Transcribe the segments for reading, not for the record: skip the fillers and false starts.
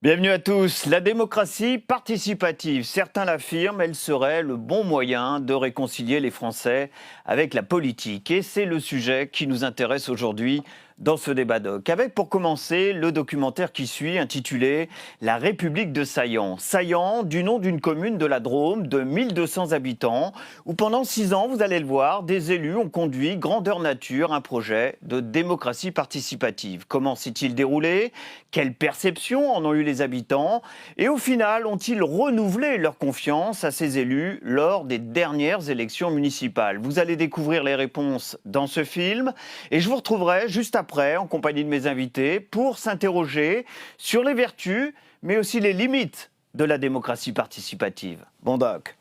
Bienvenue à tous. La démocratie participative, certains l'affirment, elle serait le bon moyen de réconcilier les Français avec la politique. Et c'est le sujet qui nous intéresse aujourd'hui dans ce débat doc. Avec pour commencer le documentaire qui suit intitulé « La République de Saillant ». Saillant, du nom d'une commune de la Drôme de 1200 habitants, où pendant 6 ans, vous allez le voir, des élus ont conduit grandeur nature un projet de démocratie participative. Comment s'est-il déroulé ? Quelle perception en ont eu les habitants ? Et au final, ont-ils renouvelé leur confiance à ces élus lors des dernières élections municipales ? Vous allez découvrir les réponses dans ce film et je vous retrouverai juste après en compagnie de mes invités pour s'interroger sur les vertus mais aussi les limites de la démocratie participative. Bon doc.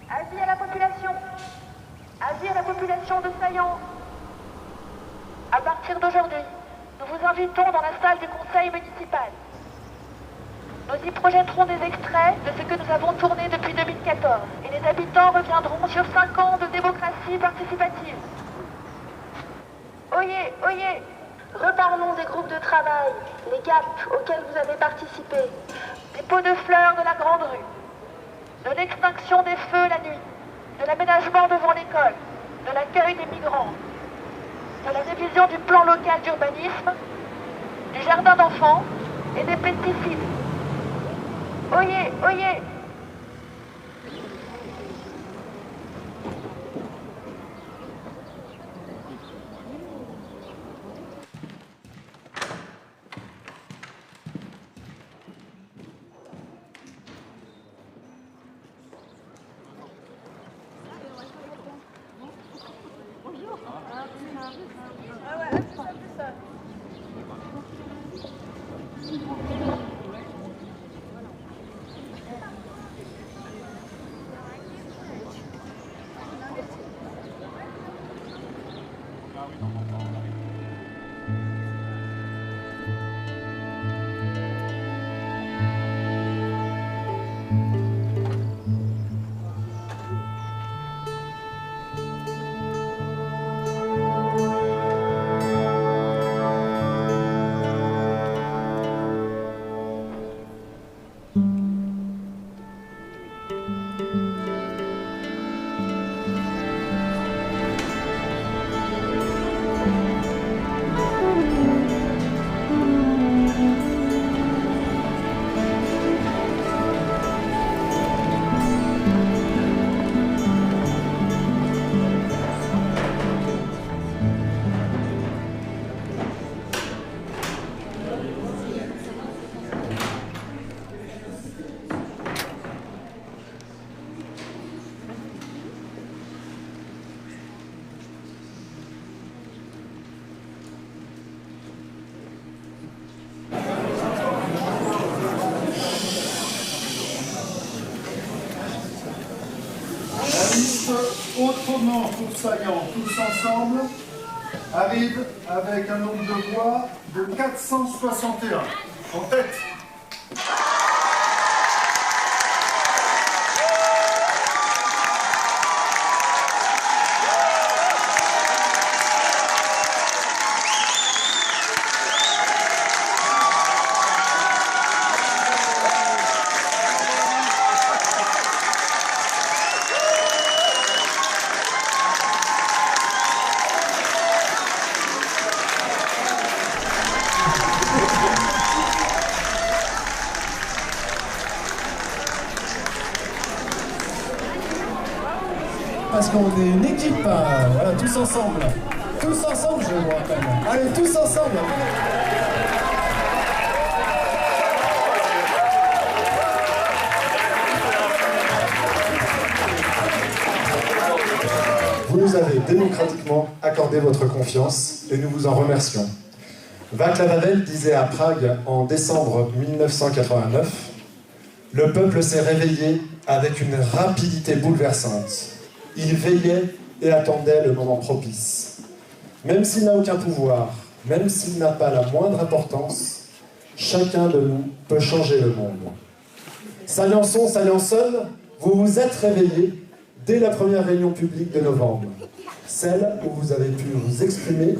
Avis à la population. Avis à la population de Saillant. À partir d'aujourd'hui, nous vous invitons dans la salle du conseil municipal. Nous y projetterons des extraits de ce que nous avons tourné depuis 2014 et les habitants reviendront sur 5 ans de démocratie participative. Oyez, oyez, reparlons des groupes de travail, les GAP auxquels vous avez participé, des pots de fleurs de la Grande Rue, de l'extinction des feux la nuit, de l'aménagement devant l'école, de l'accueil des migrants, de la révision du plan local d'urbanisme, du jardin d'enfants et des pesticides. Oyez, oyez! Autrement pour Saillant, tous ensemble, arrive avec un nombre de voix de 461. En tête. Parce qu'on est une équipe, voilà, tous ensemble. Tous ensemble, je vous rappelle. Allez, tous ensemble. Vous nous avez démocratiquement accordé votre confiance et nous vous en remercions. Václav Havel disait à Prague en décembre 1989 « Le peuple s'est réveillé avec une rapidité bouleversante. Il veillait et attendait le moment propice. Même s'il n'a aucun pouvoir, même s'il n'a pas la moindre importance, chacun de nous peut changer le monde. Saillançon, Saillançonne, vous vous êtes réveillés dès la première réunion publique de novembre, celle où vous avez pu vous exprimer,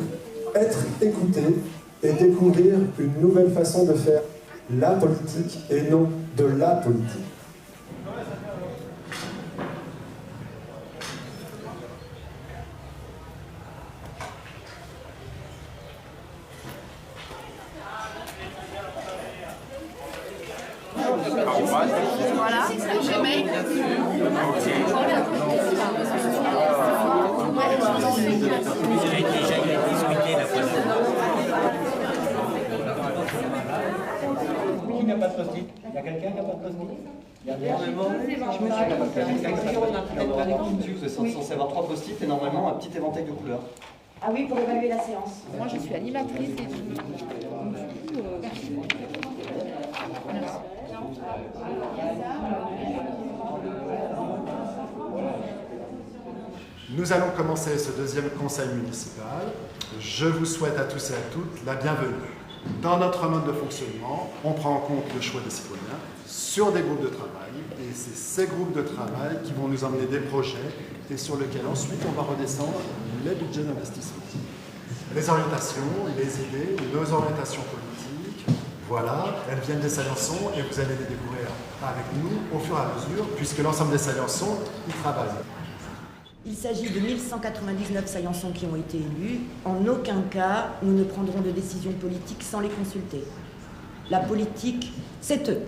être écoutés et découvrir une nouvelle façon de faire la politique et non de la politique. Qui n'a pas de post-it? Il y a quelqu'un qui n'a pas de post-it? Il y a normalement, vous êtes censé avoir 3 post-it et normalement un petit éventail de couleurs. Ah oui, pour évaluer la séance. Moi, je suis animatrice et Nous allons commencer ce deuxième conseil municipal. Je vous souhaite à tous et à toutes la bienvenue. Dans notre mode de fonctionnement, on prend en compte le choix des citoyens sur des groupes de travail, et c'est ces groupes de travail qui vont nous emmener des projets et sur lesquels ensuite on va redescendre les budgets d'investissement. Les orientations, les idées, nos orientations politiques, voilà, elles viennent des Saillançons et vous allez les découvrir avec nous au fur et à mesure, puisque l'ensemble des Saillançons y travaillent. Il s'agit de 1199 Saillançons qui ont été élus. En aucun cas, nous ne prendrons de décision politique sans les consulter. La politique, c'est eux.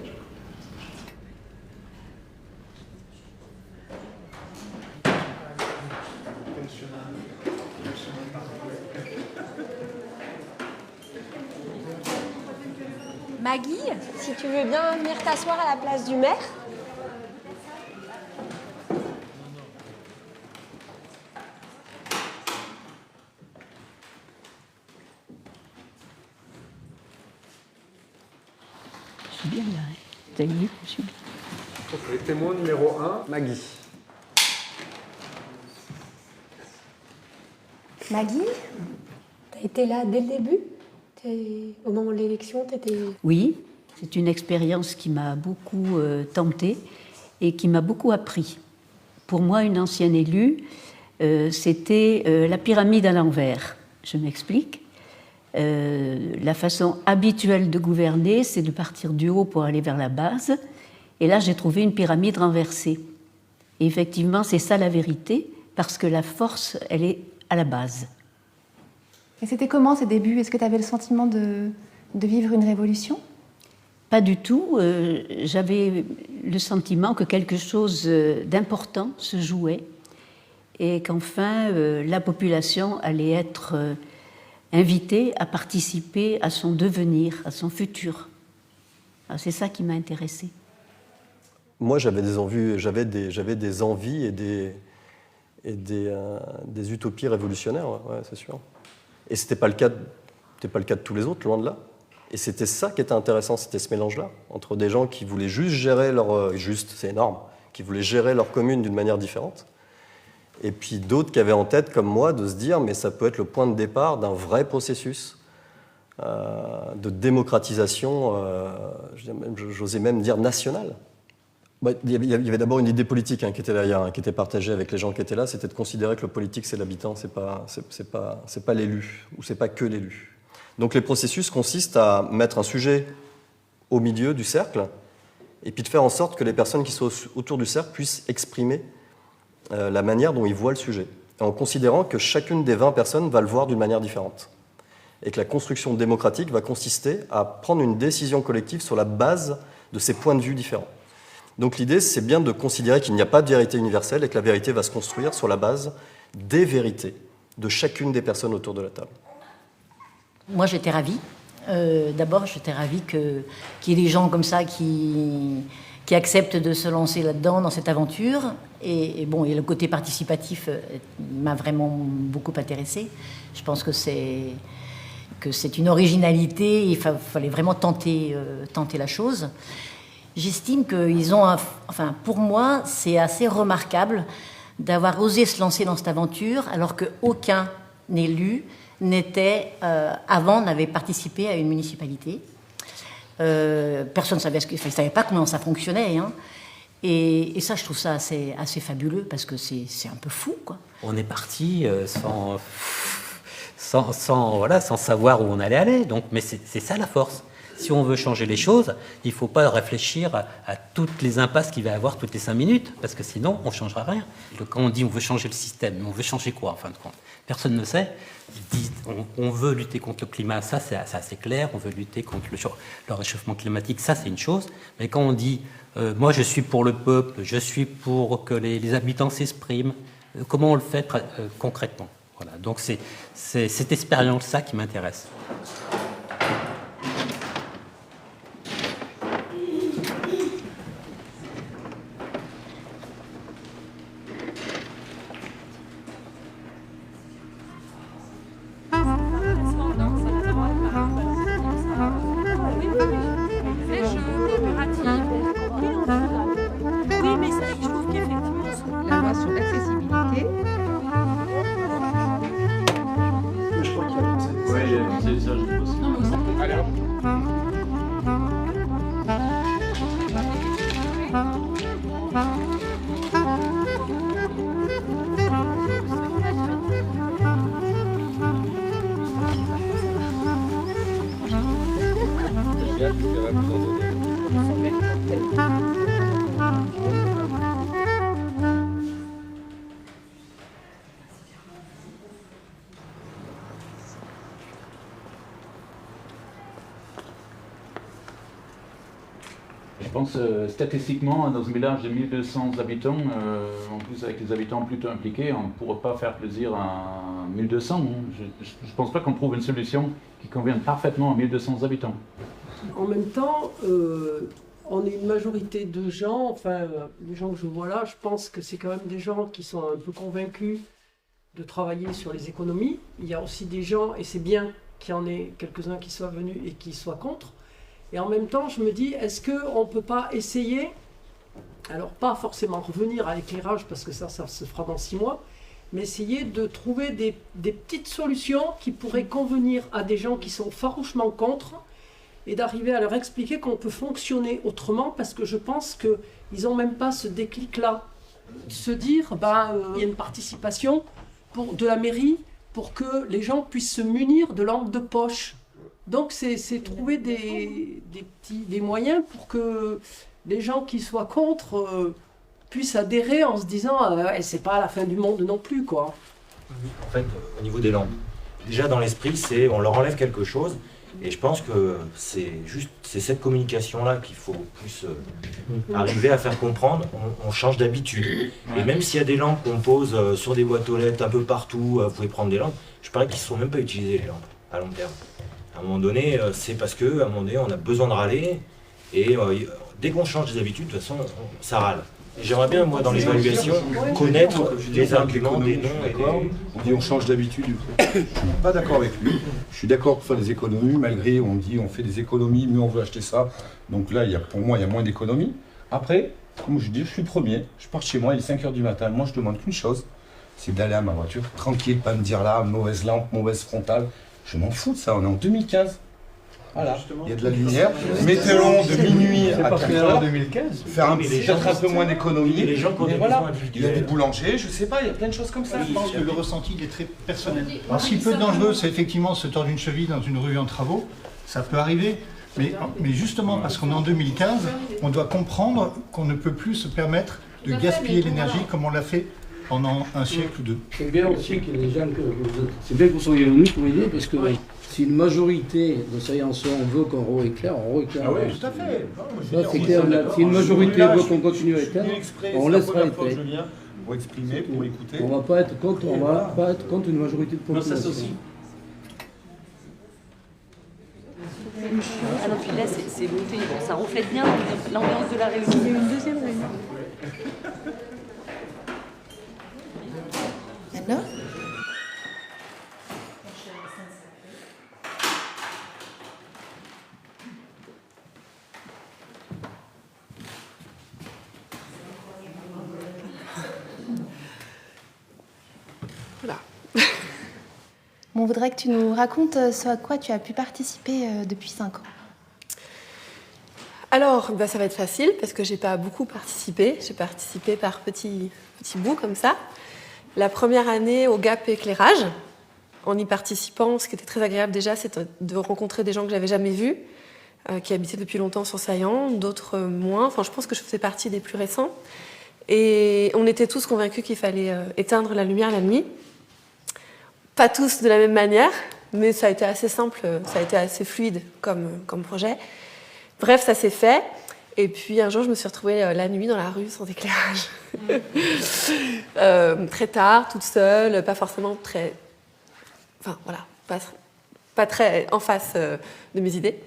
Maggie, si tu veux bien venir t'asseoir à la place du maire. Je suis bien là, hein. T'as vu, je suis bien. Ok, témoin numéro 1, Maggie. Maggie, t'as été là dès le début? Au moment de l'élection, t'étais... Oui, c'est une expérience qui m'a beaucoup tentée et qui m'a beaucoup appris. Pour moi, une ancienne élue, c'était la pyramide à l'envers. Je m'explique. La façon habituelle de gouverner, c'est de partir du haut pour aller vers la base. Et là, j'ai trouvé une pyramide renversée. Et effectivement, c'est ça la vérité, parce que la force, elle est à la base. Et c'était comment ces débuts? Est-ce que tu avais le sentiment de vivre une révolution? Pas du tout. J'avais le sentiment que quelque chose d'important se jouait et qu'enfin, la population allait être invitée à participer à son devenir, à son futur. C'est ça qui m'a intéressée. Moi, j'avais des envies et des utopies révolutionnaires, ouais, c'est sûr. Et c'était pas le cas de tous les autres, loin de là. Et c'était ça qui était intéressant, c'était ce mélange-là, entre des gens qui voulaient juste gérer c'est énorme, qui voulaient gérer leur commune d'une manière différente, et puis d'autres qui avaient en tête, comme moi, de se dire, mais ça peut être le point de départ d'un vrai processus de démocratisation, j'osais même dire nationale. Il y avait d'abord une idée politique qui était derrière, qui était partagée avec les gens qui étaient là, c'était de considérer que le politique c'est l'habitant, c'est pas l'élu, ou c'est pas que l'élu. Donc les processus consistent à mettre un sujet au milieu du cercle, et puis de faire en sorte que les personnes qui sont autour du cercle puissent exprimer la manière dont ils voient le sujet, en considérant que chacune des 20 personnes va le voir d'une manière différente. Et que la construction démocratique va consister à prendre une décision collective sur la base de ces points de vue différents. Donc l'idée, c'est bien de considérer qu'il n'y a pas de vérité universelle et que la vérité va se construire sur la base des vérités de chacune des personnes autour de la table. Moi, j'étais ravie. D'abord, j'étais ravie qu'il y ait des gens comme ça qui acceptent de se lancer là-dedans, dans cette aventure. Et le côté participatif m'a vraiment beaucoup intéressée. Je pense que c'est une originalité. Il fallait vraiment tenter la chose. J'estime qu'ils ont... pour moi, c'est assez remarquable d'avoir osé se lancer dans cette aventure alors qu'aucun élu n'avait participé à une municipalité. Personne ne savait pas comment ça fonctionnait. Hein. Et ça, je trouve ça assez fabuleux parce que c'est un peu fou, quoi. On est parti sans savoir où on allait aller. Donc, mais c'est ça la force. Si on veut changer les choses, il ne faut pas réfléchir à toutes les impasses qu'il va y avoir toutes les 5 minutes, parce que sinon, on ne changera rien. Quand on dit on veut changer le système, on veut changer quoi en fin de compte? Personne ne sait. Ils disent on veut lutter contre le climat, ça c'est assez clair, on veut lutter contre le réchauffement climatique, ça c'est une chose. Mais quand on dit moi je suis pour le peuple, je suis pour que les habitants s'expriment, comment on le fait concrètement? Voilà. Donc c'est cette expérience-là qui m'intéresse. Je pense statistiquement, dans un village de 1200 habitants, en plus avec les habitants plutôt impliqués, on ne pourrait pas faire plaisir à 1200. Je ne pense pas qu'on trouve une solution qui convienne parfaitement à 1200 habitants. En même temps, on est une majorité de gens, enfin les gens que je vois là, je pense que c'est quand même des gens qui sont un peu convaincus de travailler sur les économies. Il y a aussi des gens, et c'est bien qu'il y en ait quelques-uns qui soient venus et qui soient contre. Et en même temps, je me dis, est-ce qu'on ne peut pas essayer, alors pas forcément revenir à l'éclairage, parce que ça se fera dans 6 mois, mais essayer de trouver des petites solutions qui pourraient convenir à des gens qui sont farouchement contre, et d'arriver à leur expliquer qu'on peut fonctionner autrement, parce que je pense qu'ils n'ont même pas ce déclic-là. Se dire, il y a une participation de la mairie pour que les gens puissent se munir de lampes de poche. Donc c'est trouver des moyens pour que les gens qui soient contre puissent adhérer en se disant c'est pas la fin du monde non plus, quoi. En fait, au niveau des lampes, déjà dans l'esprit, on leur enlève quelque chose, et je pense que c'est cette communication-là qu'il faut plus arriver à faire comprendre. On change d'habitude. Et même s'il y a des lampes qu'on pose sur des boîtes aux lettres un peu partout, vous pouvez prendre des lampes, je parie qu'ils ne sont même pas utilisés, les lampes, à long terme. À un moment donné, c'est parce qu'à un moment donné, on a besoin de râler, et dès qu'on change des habitudes, de toute façon, ça râle. J'aimerais bien, moi, dans l'évaluation, connaître les arguments des noms et des... On dit on change d'habitude. Je ne suis pas d'accord avec lui. Je suis d'accord pour faire des économies, malgré on dit on fait des économies, mais on veut acheter ça. Donc là, pour moi, il y a moins d'économies. Après, comme je dis, je suis premier. Je pars chez moi, il est 5 h du matin. Moi, je demande qu'une chose, c'est d'aller à ma voiture, tranquille, pas me dire là, mauvaise lampe, mauvaise frontale. Je m'en fous de ça, on est en 2015. Voilà, il y a de la lumière. Mettez-le de minuit à 4 h. 2015. Faire peut-être un peu moins d'économie. Voilà. Il y a des boulangers, je sais pas, il y a plein de choses comme ça. Je pense que le ressenti il est très personnel. Alors ce qui peut être dangereux, c'est effectivement se tordre une cheville dans une rue en travaux. Ça peut arriver. Mais justement, parce qu'on est en 2015, on doit comprendre qu'on ne peut plus se permettre de gaspiller l'énergie comme on l'a fait pendant un siècle ou deux. C'est bien aussi que les gens c'est bien que vous soyez venus pour aider, parce que si une majorité de Saillançon veut qu'on rééclaire, on rééclaire. Ah oui, tout à fait. Là, c'est clair, si une majorité veut qu'on continue à éteindre, on laissera éteindre. Pour exprimer, pour écouter. On ne va pas être contre, une majorité de population. Non, ça aussi. Alors puis là, c'est monté, bon, ça reflète bien l'ambiance de la réunion. Il y a eu une deuxième réunion. Alors ? Voilà. On voudrait que tu nous racontes ce à quoi tu as pu participer depuis 5 ans. Alors, ça va être facile parce que j'ai pas beaucoup participé. J'ai participé par petits bouts comme ça. La première année au Gap éclairage, en y participant, ce qui était très agréable déjà, c'est de rencontrer des gens que j'avais jamais vus, qui habitaient depuis longtemps sur Saillant, d'autres moins. Enfin, je pense que je faisais partie des plus récents. Et on était tous convaincus qu'il fallait éteindre la lumière la nuit. Pas tous de la même manière, mais ça a été assez simple, ça a été assez fluide comme projet. Bref, ça s'est fait. Et puis un jour, je me suis retrouvée la nuit dans la rue sans éclairage. Très tard, toute seule, pas forcément très... Enfin, voilà, pas très en face de mes idées.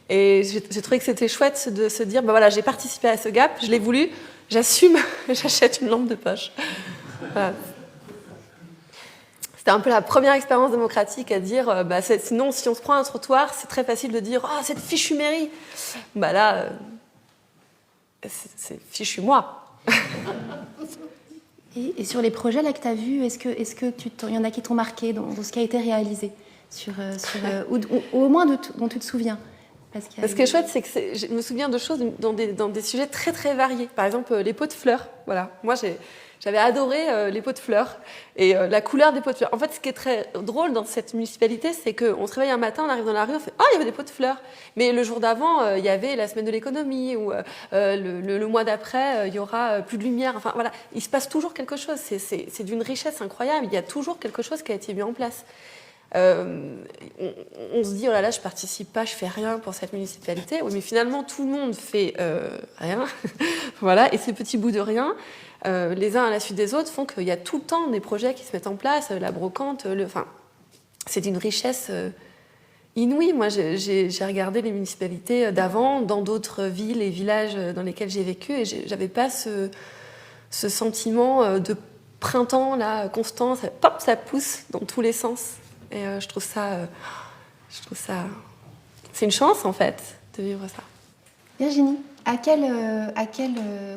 Et j'ai trouvé que c'était chouette de se dire, voilà, j'ai participé à ce Gap, je l'ai voulu, j'assume, j'achète une lampe de poche. Voilà. C'était un peu la première expérience démocratique à dire, sinon, si on se prend un trottoir, c'est très facile de dire « Ah, cette fichue mairie !» Là, c'est fichu moi. Et sur les projets là, que tu as vus, est-ce que y en a qui t'ont marqué dans ce qui a été réalisé ou au moins dont tu te souviens? Ce qui est chouette, c'est que je me souviens de choses dans des sujets très très variés. Par exemple, les pots de fleurs. Voilà. Moi, j'avais adoré les pots de fleurs et la couleur des pots de fleurs. En fait, ce qui est très drôle dans cette municipalité, c'est qu'on se réveille un matin, on arrive dans la rue, on fait « Ah, il y avait des pots de fleurs !» Mais le jour d'avant, il y avait la semaine de l'économie ou le mois d'après, il y aura plus de lumière. Enfin, voilà, il se passe toujours quelque chose. C'est d'une richesse incroyable. Il y a toujours quelque chose qui a été mis en place. On se dit oh là là, je participe pas, je fais rien pour cette municipalité. Oui, mais finalement tout le monde fait rien. Voilà, et ces petits bouts de rien, les uns à la suite des autres, font qu'il y a tout le temps des projets qui se mettent en place. La brocante, c'est d'une richesse inouïe. Moi, j'ai regardé les municipalités d'avant dans d'autres villes et villages dans lesquels j'ai vécu, et j'avais pas ce sentiment de printemps là constant. Ça pousse dans tous les sens. Et je trouve ça, c'est une chance en fait de vivre ça. Virginie, à quel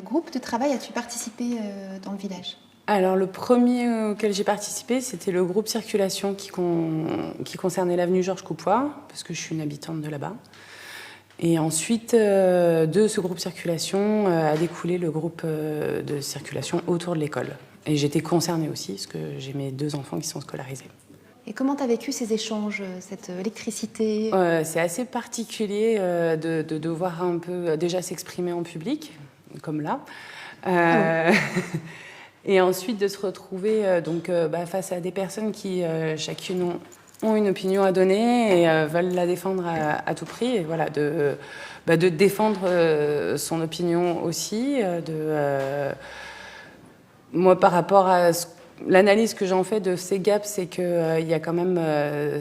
groupe de travail as-tu participé dans le village? Alors le premier auquel j'ai participé, c'était le groupe Circulation qui concernait l'avenue Georges Coupois, parce que je suis une habitante de là-bas. Et ensuite, de ce groupe Circulation a découlé le groupe de circulation autour de l'école. Et j'étais concernée aussi, parce que j'ai mes 2 enfants qui sont scolarisés. Et comment tu as vécu ces échanges, cette électricité? C'est assez particulier de devoir un peu déjà s'exprimer en public, comme là. Et ensuite de se retrouver face à des personnes qui, chacune, ont une opinion à donner et veulent la défendre à tout prix. Et voilà, de défendre son opinion aussi. Moi, par rapport à l'analyse que j'en fais de ces gaps, c'est qu'il y a quand même,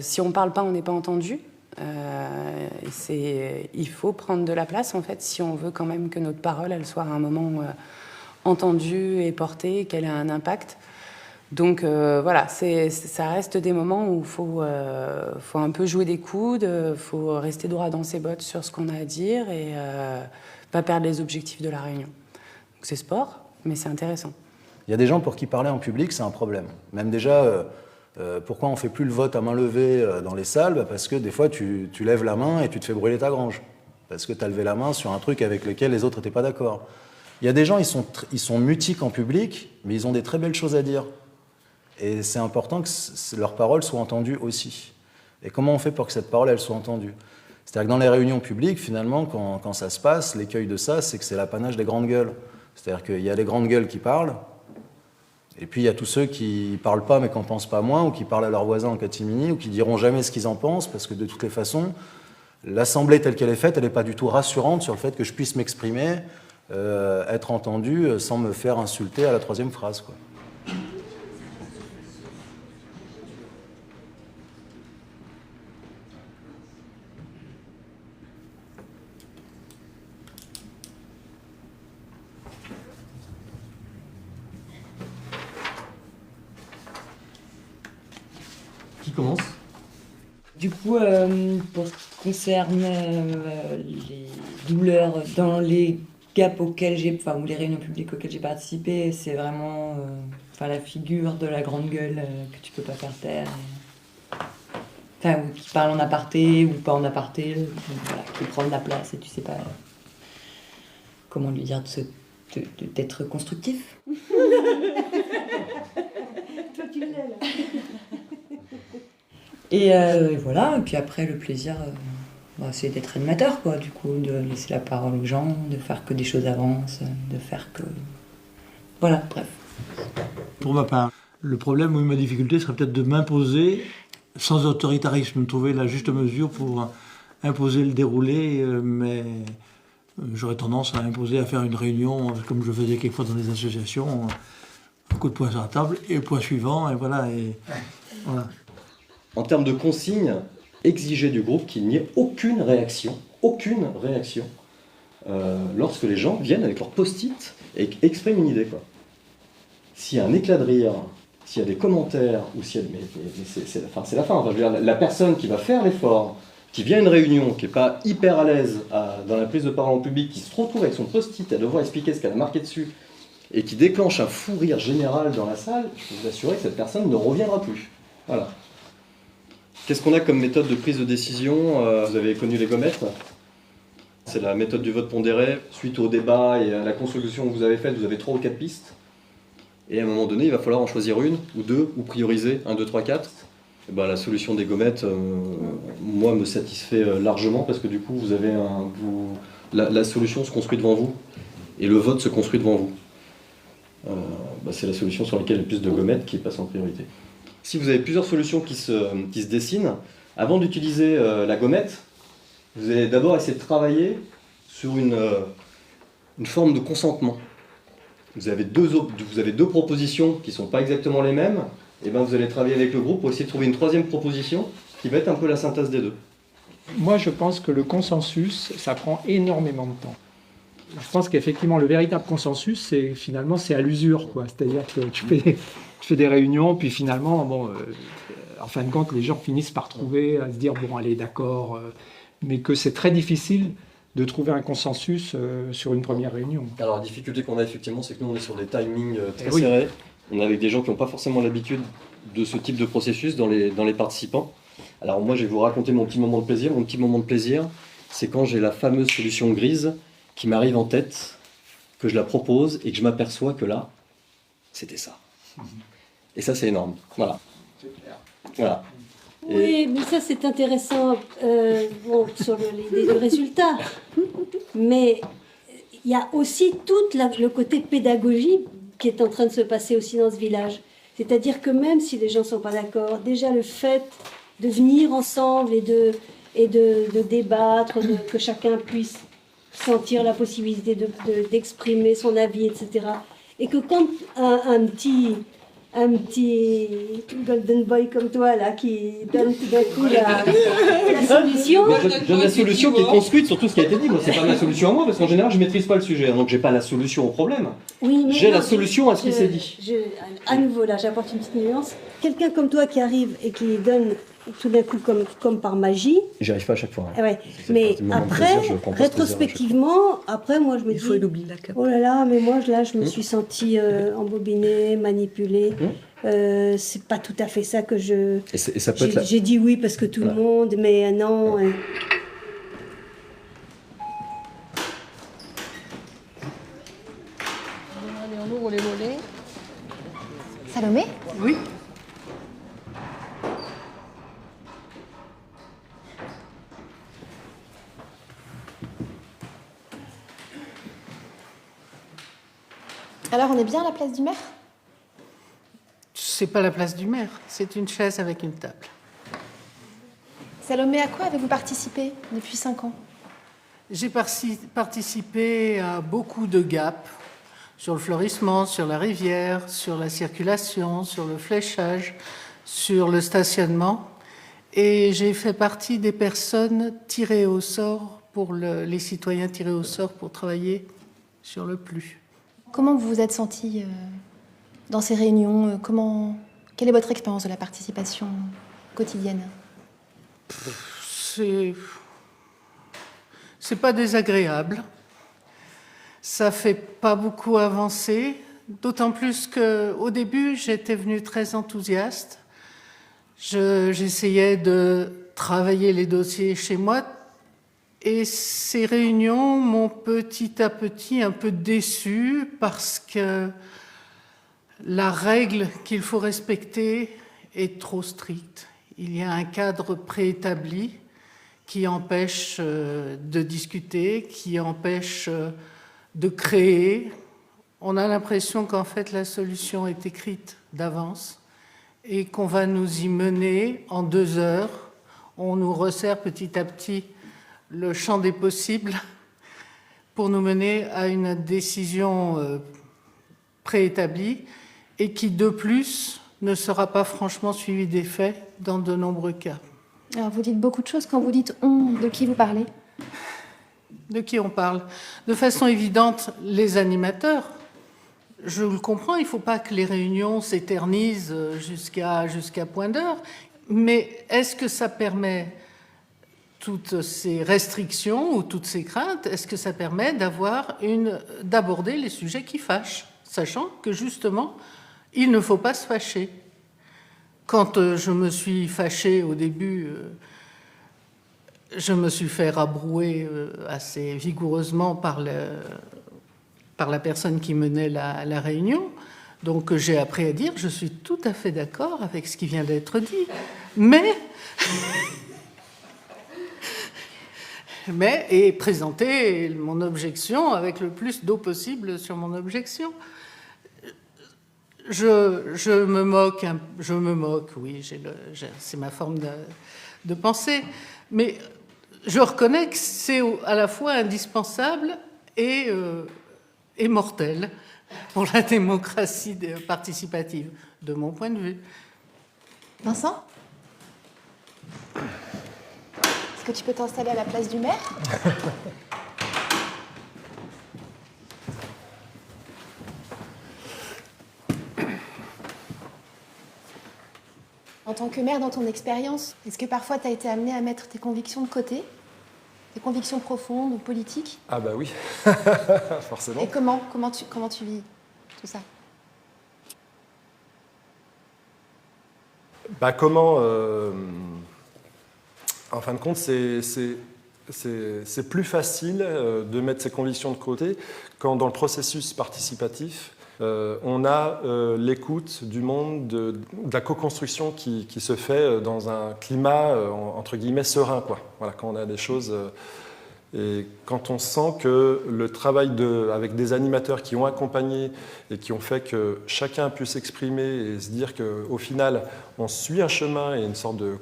si on ne parle pas, on n'est pas entendu. Il faut prendre de la place, en fait, si on veut quand même que notre parole, elle soit à un moment entendue et portée, qu'elle ait un impact. Donc voilà, ça reste des moments où il faut un peu jouer des coudes, il faut rester droit dans ses bottes sur ce qu'on a à dire et pas perdre les objectifs de la réunion. Donc c'est sport, mais c'est intéressant. Il y a des gens pour qui parler en public, c'est un problème. Même déjà, pourquoi on ne fait plus le vote à main levée dans les salles? Parce que des fois, tu lèves la main et tu te fais brûler ta grange. Parce que tu as levé la main sur un truc avec lequel les autres n'étaient pas d'accord. Il y a des gens, ils sont mutiques en public, mais ils ont des très belles choses à dire. Et c'est important que leur parole soit entendue aussi. Et comment on fait pour que cette parole, elle soit entendue? C'est-à-dire que dans les réunions publiques, finalement, quand ça se passe, l'écueil de ça, c'est que c'est l'apanage des grandes gueules. C'est-à-dire qu'il y a les grandes gueules qui parlent, et puis il y a tous ceux qui ne parlent pas mais qui n'en pensent pas moins, ou qui parlent à leurs voisins en catimini, ou qui diront jamais ce qu'ils en pensent, parce que de toutes les façons, l'Assemblée telle qu'elle est faite, elle n'est pas du tout rassurante sur le fait que je puisse m'exprimer, être entendu, sans me faire insulter à la 3e phrase, quoi. Qui commence? Du coup, pour ce qui concerne les douleurs dans les gaps auxquels ou les réunions publiques auxquelles j'ai participé, c'est vraiment la figure de la grande gueule que tu peux pas faire taire. Ou qui parle en aparté ou pas en aparté, voilà, qui prend de la place et tu sais pas comment lui dire, d'être constructif. Toi, tu l'es, là. Et voilà, et puis après, le plaisir, c'est d'être animateur, quoi, du coup, de laisser la parole aux gens, de faire que des choses avancent, de faire que... Voilà, bref. Pour ma part, le problème ou ma difficulté serait peut-être de m'imposer sans autoritarisme, trouver la juste mesure pour imposer le déroulé, mais j'aurais tendance à imposer à faire une réunion, comme je faisais quelquefois dans des associations, un coup de poing sur la table, et le point suivant, et voilà. Voilà. En termes de consignes, exiger du groupe qu'il n'y ait aucune réaction lorsque les gens viennent avec leur post-it et expriment une idée, quoi. S'il y a un éclat de rire, s'il y a des commentaires, ou s'il y a... c'est la fin. Enfin, je veux dire, la personne qui va faire l'effort, qui vient à une réunion, qui n'est pas hyper à l'aise dans la prise de parole en public, qui se retrouve avec son post-it à devoir expliquer ce qu'elle a marqué dessus, et qui déclenche un fou rire général dans la salle, je peux vous assurer que cette personne ne reviendra plus. Voilà. Qu'est-ce qu'on a comme méthode de prise de décision? Vous avez connu les gommettes. C'est la méthode du vote pondéré. Suite au débat et à la construction que vous avez faite, vous avez 3 ou 4 pistes. Et à un moment donné, il va falloir en choisir une, ou 2, ou prioriser 1, 2, 3, 4. Et ben, la solution des gommettes, moi, me satisfait largement, parce que du coup, vous avez la solution se construit devant vous, et le vote se construit devant vous. C'est la solution sur laquelle il y a le plus de gommettes qui passe en priorité. Si vous avez plusieurs solutions qui se dessinent, avant d'utiliser la gommette, vous allez d'abord essayer de travailler sur une forme de consentement. Vous avez deux propositions qui ne sont pas exactement les mêmes, et ben vous allez travailler avec le groupe pour essayer de trouver une troisième proposition qui va être un peu la synthèse des deux. Moi, je pense que le consensus, ça prend énormément de temps. Je pense qu'effectivement, le véritable consensus, c'est à l'usure, quoi. C'est-à-dire que tu fais des réunions, puis finalement, en fin de compte, les gens finissent par trouver, à se dire, bon, allez, d'accord, mais que c'est très difficile de trouver un consensus sur une première réunion. Alors la difficulté qu'on a effectivement, c'est que nous on est sur des timings très serrés. On est avec des gens qui n'ont pas forcément l'habitude de ce type de processus dans les participants. Alors moi je vais vous raconter mon petit moment de plaisir. Mon petit moment de plaisir, c'est quand j'ai la fameuse solution grise qui m'arrive en tête, que je la propose et que je m'aperçois que là, c'était ça. Et ça c'est énorme. Voilà. C'est clair. Voilà. Oui, mais ça c'est intéressant sur les résultats. Mais il y a aussi tout le côté pédagogie qui est en train de se passer aussi dans ce village. C'est-à-dire que même si les gens ne sont pas d'accord, déjà le fait de venir ensemble et de débattre, que chacun puisse sentir la possibilité d'exprimer son avis, etc. Et que quand un petit golden boy comme toi là qui donne tout d'un coup la solution. Je donne la solution qui est construite sur tout ce qui a été dit. Moi, c'est pas ma solution à moi parce qu'en général, je maîtrise pas le sujet, donc j'ai pas la solution au problème. Oui, mais j'ai la solution à ce qui s'est dit. À nouveau là, j'apporte une petite nuance. Quelqu'un comme toi qui arrive et qui donne tout d'un coup comme par magie. J'y arrive pas à chaque fois. Hein. Ouais. Mais après, rétrospectivement, après moi je me dis, oh là là, mais moi là je me suis sentie embobinée, manipulée. C'est pas tout à fait ça que je. J'ai dit oui parce que tout le monde, mais non. Allez, on ouvre les volets. Salomé? Oui. Alors, on est bien à la place du maire? C'est pas la place du maire, c'est une chaise avec une table. Salomé, à quoi avez-vous participé depuis 5 ans? J'ai participé à beaucoup de GAP, sur le fleurissement, sur la rivière, sur la circulation, sur le fléchage, sur le stationnement. Et j'ai fait partie des personnes tirées au sort, les citoyens tirés au sort pour travailler sur le PLU. Comment vous vous êtes senti dans ces réunions? Quelle est votre expérience de la participation quotidienne? C'est pas désagréable. Ça fait pas beaucoup avancer, d'autant plus qu'au début, j'étais venue très enthousiaste. J'essayais de travailler les dossiers chez moi Et ces réunions m'ont petit à petit un peu déçue parce que la règle qu'il faut respecter est trop stricte. Il y a un cadre préétabli qui empêche de discuter, qui empêche de créer. On a l'impression qu'en fait la solution est écrite d'avance et qu'on va nous y mener en 2 heures. On nous resserre petit à petit le champ des possibles pour nous mener à une décision préétablie et qui, de plus, ne sera pas franchement suivie des faits dans de nombreux cas. Alors, vous dites beaucoup de choses. Quand vous dites « on », de qui vous parlez? De qui on parle? De façon évidente, les animateurs. Je le comprends, il ne faut pas que les réunions s'éternisent jusqu'à point d'heure. Mais est-ce que ça permet toutes ces restrictions ou toutes ces craintes? Est-ce que ça permet d'aborder les sujets qui fâchent, sachant que justement, il ne faut pas se fâcher? Quand je me suis fâchée au début, je me suis fait rabrouer assez vigoureusement par la personne qui menait la réunion. Donc j'ai appris à dire, je suis tout à fait d'accord avec ce qui vient d'être dit, et présenter mon objection avec le plus d'eau possible sur mon objection. Je me moque, oui, c'est ma forme de pensée, mais je reconnais que c'est à la fois indispensable et mortel pour la démocratie participative, de mon point de vue. Vincent? Est-ce que tu peux t'installer à la place du maire? En tant que maire, dans ton expérience, est-ce que parfois tu as été amené à mettre tes convictions de côté? Tes convictions profondes ou politiques? Ah bah oui, forcément. Et comment tu vis tout ça? Bah comment en fin de compte, c'est plus facile de mettre ses convictions de côté quand dans le processus participatif, on a l'écoute du monde, de la co-construction qui se fait dans un climat, entre guillemets, serein, quoi. Voilà, quand on a des choses... et quand on sent que le travail avec des animateurs qui ont accompagné et qui ont fait que chacun a pu s'exprimer et se dire qu'au final, on suit un chemin et une sorte de...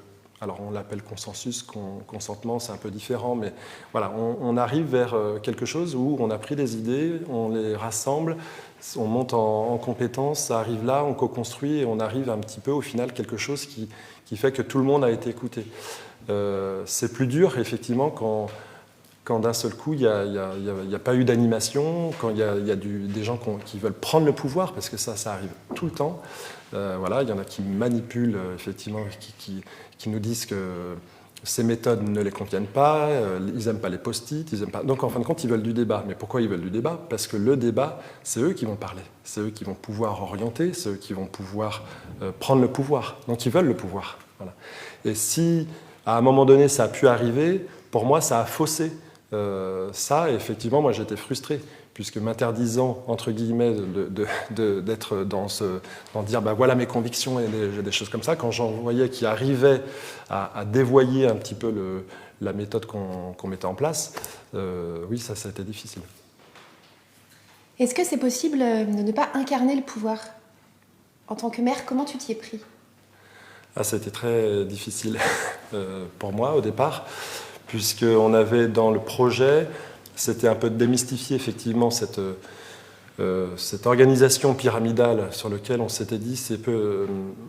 Alors on l'appelle consensus, consentement, c'est un peu différent, mais voilà, on arrive vers quelque chose où on a pris des idées, on les rassemble, on monte en compétences, ça arrive là, on co-construit et on arrive un petit peu au final quelque chose qui fait que tout le monde a été écouté. C'est plus dur effectivement quand d'un seul coup il n'y a pas eu d'animation, quand il y a des gens qui veulent prendre le pouvoir, parce que ça arrive tout le temps. Voilà, il y en a qui manipulent effectivement, qui nous disent que ces méthodes ne les conviennent pas, ils n'aiment pas les post-it, ils aiment pas... Donc en fin de compte, ils veulent du débat. Mais pourquoi ils veulent du débat? Parce que le débat, c'est eux qui vont parler, c'est eux qui vont pouvoir orienter, c'est eux qui vont pouvoir prendre le pouvoir. Donc ils veulent le pouvoir. Voilà. Et si, à un moment donné, ça a pu arriver, pour moi, ça a faussé. Ça, effectivement, moi j'étais frustré, puisque m'interdisant, entre guillemets, d'être dans dire bah, voilà mes convictions et des choses comme ça, quand j'en voyais qui arrivaient à dévoyer un petit peu la méthode qu'on mettait en place, oui, ça a été difficile. Est-ce que c'est possible de ne pas incarner le pouvoir? En tant que maire, comment tu t'y es pris? Ça a été très difficile pour moi au départ, puisqu'on avait dans le projet, c'était un peu de démystifier effectivement cette organisation pyramidale sur laquelle on s'était dit,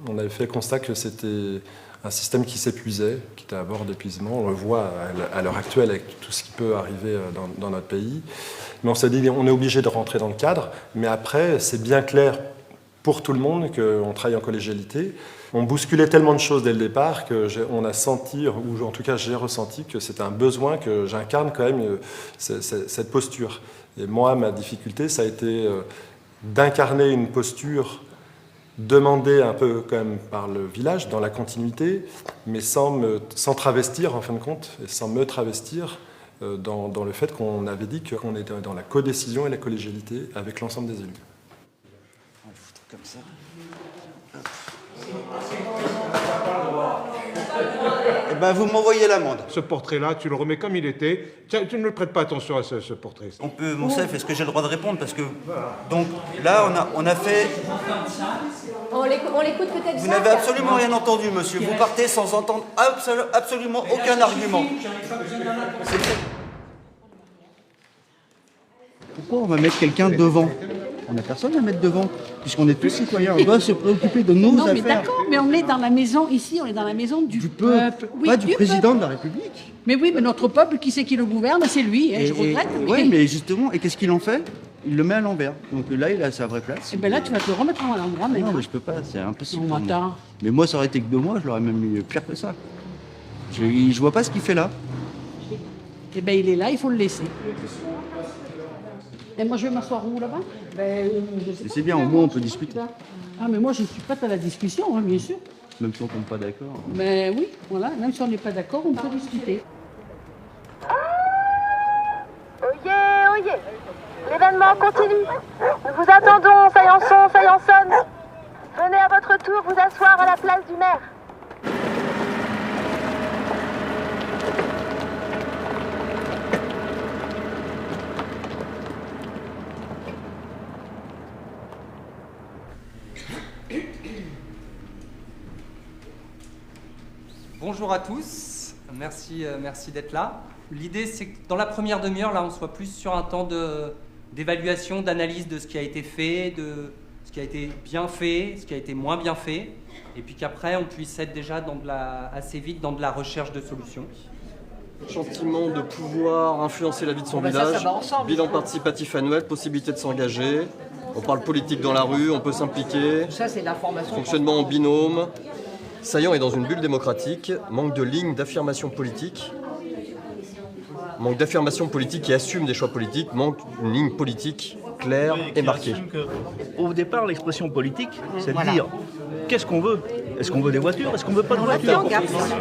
on avait fait le constat que c'était un système qui s'épuisait, qui était à bord d'épuisement. On le voit à l'heure actuelle avec tout ce qui peut arriver dans notre pays. Mais on s'est dit, on est obligé de rentrer dans le cadre, mais après, c'est bien clair pour tout le monde qu'on travaille en collégialité. On bousculait tellement de choses dès le départ qu'on a senti, ou en tout cas j'ai ressenti, que c'était un besoin que j'incarne quand même cette posture. Et moi, ma difficulté, ça a été d'incarner une posture demandée un peu quand même par le village, dans la continuité, mais sans travestir en fin de compte, et sans me travestir, dans le fait qu'on avait dit qu'on était dans la codécision et la collégialité avec l'ensemble des élus. Comme ça. Eh ben, vous m'envoyez l'amende. Ce portrait-là, tu le remets comme il était. Tiens, tu ne me prêtes pas attention à ce portrait. On peut, Monsef, est-ce que j'ai le droit de répondre? Parce que, donc, là, on a fait... On l'écoute peut-être. Vous n'avez absolument rien entendu, monsieur. Vous partez sans entendre absolument aucun argument. Pourquoi on va mettre quelqu'un devant? On n'a personne à mettre devant, puisqu'on est tous citoyens. On doit se préoccuper de nos non, affaires. Mais d'accord, mais on est dans la maison, ici, on est dans la maison du peuple. Oui, pas du président peuple. de la République. Mais oui, mais notre peuple, qui c'est qui le gouverne? C'est lui, je regrette. Oui, mais justement, et qu'est-ce qu'il en fait? Il le met à l'envers. Donc là, il a sa vraie place. Et bien là, tu vas te le remettre à l'endroit maintenant. Non, mais je peux pas, c'est impossible. Non, attends. Mais moi, ça aurait été que 2 mois, je l'aurais même mis pire que ça. Je vois pas ce qu'il fait là. Eh bien, il est là, il faut le laisser. Et moi, je vais m'asseoir où, là-bas? C'est bien, au moins, on peut discuter. Ah, mais moi, je suis prête à la discussion, hein, bien sûr. Même si on tombe pas d'accord. Mais oui, voilà, même si on n'est pas d'accord, on peut discuter. Oyez, oyez. L'événement continue. Nous vous attendons, Saillançon, Saillançonne. Venez à votre tour vous asseoir à la place du maire. Bonjour à tous, merci d'être là. L'idée, c'est que dans la première demi-heure, là, on soit plus sur un temps d'évaluation, d'analyse de ce qui a été fait, de ce qui a été bien fait, ce qui a été moins bien fait, et puis qu'après, on puisse être déjà assez vite dans de la recherche de solutions. Sentiment de pouvoir influencer la vie de son village, ça va ensemble. bilan participatif annuel, possibilité de s'engager, on parle politique dans la rue, on peut s'impliquer, Ça, c'est l'information. fonctionnement en binôme. Saillant est dans une bulle démocratique, manque de ligne d'affirmation politique, manque d'affirmation politique qui assume des choix politiques, manque d'une ligne politique claire et marquée. Au départ, l'expression politique, c'est de dire qu'est-ce qu'on veut. Est-ce qu'on veut des voitures? Est-ce qu'on veut pas de voitures?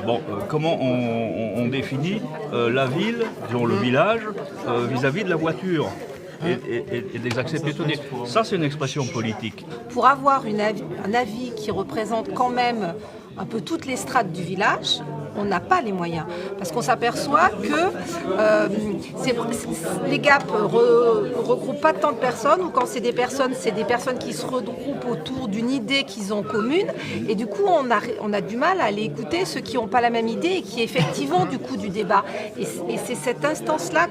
Bon, comment on définit la ville, disons le village, vis-à-vis de la voiture et des accès piétonniers? Ça, c'est une expression politique. Pour avoir un avis qui représente quand même un peu toutes les strates du village, on n'a pas les moyens. Parce qu'on s'aperçoit que les GAP ne regroupent pas tant de personnes, ou quand c'est des personnes qui se regroupent autour d'une idée qu'ils ont commune. Et du coup, on a du mal à aller écouter ceux qui n'ont pas la même idée et qui effectivement du coup du débat. Et c'est cette instance-là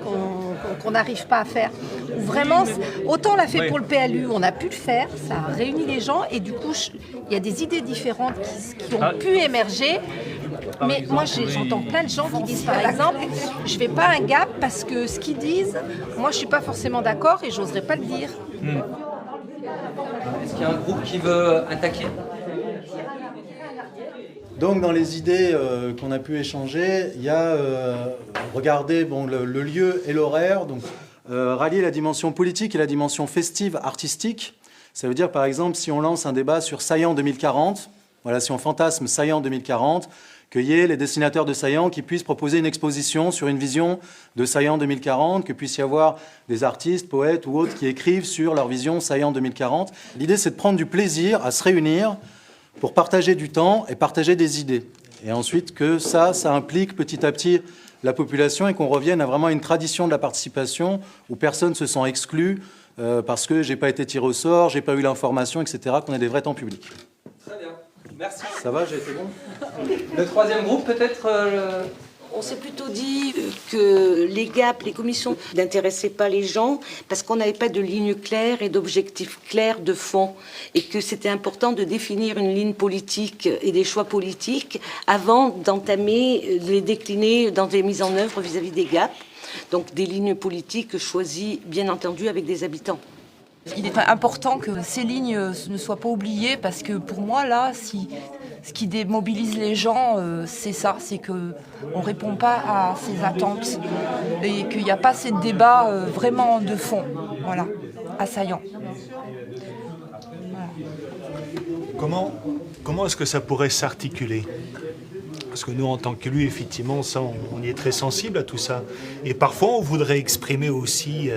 qu'on n'arrive pas à faire. Où vraiment, autant on l'a fait pour le PLU, on a pu le faire, ça a réuni les gens et du coup, il y a des idées différentes qui ont pu émerger. Mais moi, j'entends plein de gens qui disent, par exemple, je ne fais pas un GAP parce que ce qu'ils disent, moi, je ne suis pas forcément d'accord et j'oserais pas le dire. Est-ce qu'il y a un groupe qui veut attaquer? Donc dans les idées qu'on a pu échanger, il y a regarder le lieu et l'horaire, donc rallier la dimension politique et la dimension festive, artistique. Ça veut dire par exemple si on lance un débat sur Saillant 2040, voilà, si on fantasme Saillant 2040, qu'il y ait les dessinateurs de Saillant qui puissent proposer une exposition sur une vision de Saillant 2040, que puisse y avoir des artistes, poètes ou autres qui écrivent sur leur vision Saillant 2040. L'idée, c'est de prendre du plaisir à se réunir pour partager du temps et partager des idées. Et ensuite que ça implique petit à petit la population et qu'on revienne à vraiment une tradition de la participation où personne ne se sent exclu parce que j'ai pas été tiré au sort, j'ai pas eu l'information, etc., qu'on ait des vrais temps publics. Très bien, merci. Ça va, j'ai été bon? Le troisième groupe, peut-être On s'est plutôt dit que les GAP, les commissions, n'intéressaient pas les gens parce qu'on n'avait pas de ligne claire et d'objectifs clairs de fond. Et que c'était important de définir une ligne politique et des choix politiques avant d'entamer, de les décliner dans des mises en œuvre vis-à-vis des GAP. Donc des lignes politiques choisies, bien entendu, avec des habitants. Il est important que ces lignes ne soient pas oubliées parce que pour moi, là, ce qui démobilise les gens, c'est ça, c'est qu'on ne répond pas à ces attentes et qu'il n'y a pas assez de débat vraiment de fond, voilà, à Saillant. Comment est-ce que ça pourrait s'articuler? Parce que nous, en tant qu'élus, effectivement, ça, on y est très sensible à tout ça. Et parfois, on voudrait exprimer aussi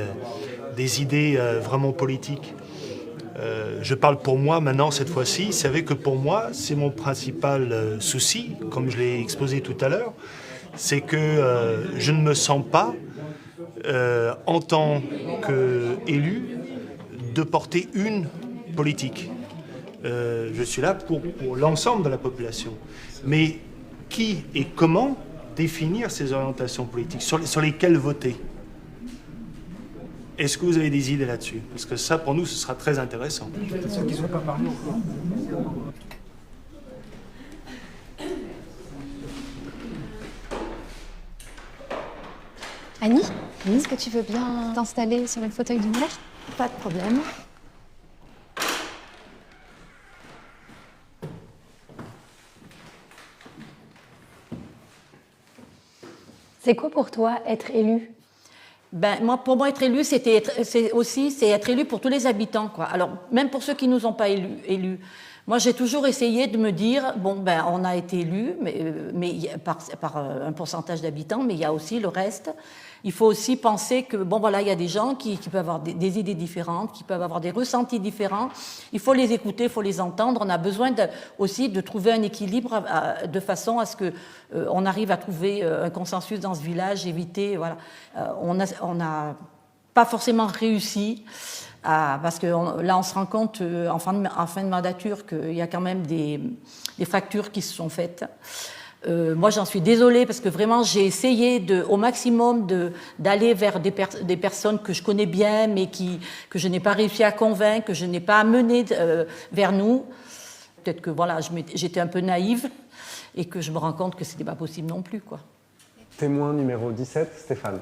des idées vraiment politiques. Je parle pour moi maintenant, cette fois-ci. Vous savez que pour moi, c'est mon principal souci, comme je l'ai exposé tout à l'heure, c'est que je ne me sens pas, en tant qu'élu, de porter une politique. Je suis là pour l'ensemble de la population. Mais qui et comment définir ces orientations politiques, sur lesquelles voter? Est-ce que vous avez des idées là-dessus? Parce que ça, pour nous, ce sera très intéressant. Ceux qui ne sont pas parlé encore. Annie, est-ce que tu veux bien t'installer sur le fauteuil du maire? Pas de problème. C'est quoi pour toi être élu? Pour moi, être élu, c'est être élu pour tous les habitants, quoi. Alors, même pour ceux qui ne nous ont pas élus. Moi, j'ai toujours essayé de me dire, on a été élus, mais par un pourcentage d'habitants, mais il y a aussi le reste. Il faut aussi penser que, il y a des gens qui peuvent avoir des idées différentes, qui peuvent avoir des ressentis différents. Il faut les écouter, il faut les entendre. On a besoin aussi de trouver un équilibre de façon à ce que on arrive à trouver un consensus dans ce village, éviter, on n'a pas forcément réussi. Parce que là, on se rend compte en fin de mandature qu'il y a quand même des fractures qui se sont faites. Moi, j'en suis désolée parce que vraiment, j'ai essayé au maximum d'aller vers des personnes que je connais bien, mais que je n'ai pas réussi à convaincre, que je n'ai pas amené vers nous. Peut-être que j'étais un peu naïve et que je me rends compte que ce n'était pas possible non plus, quoi. Témoin numéro 17, Stéphane.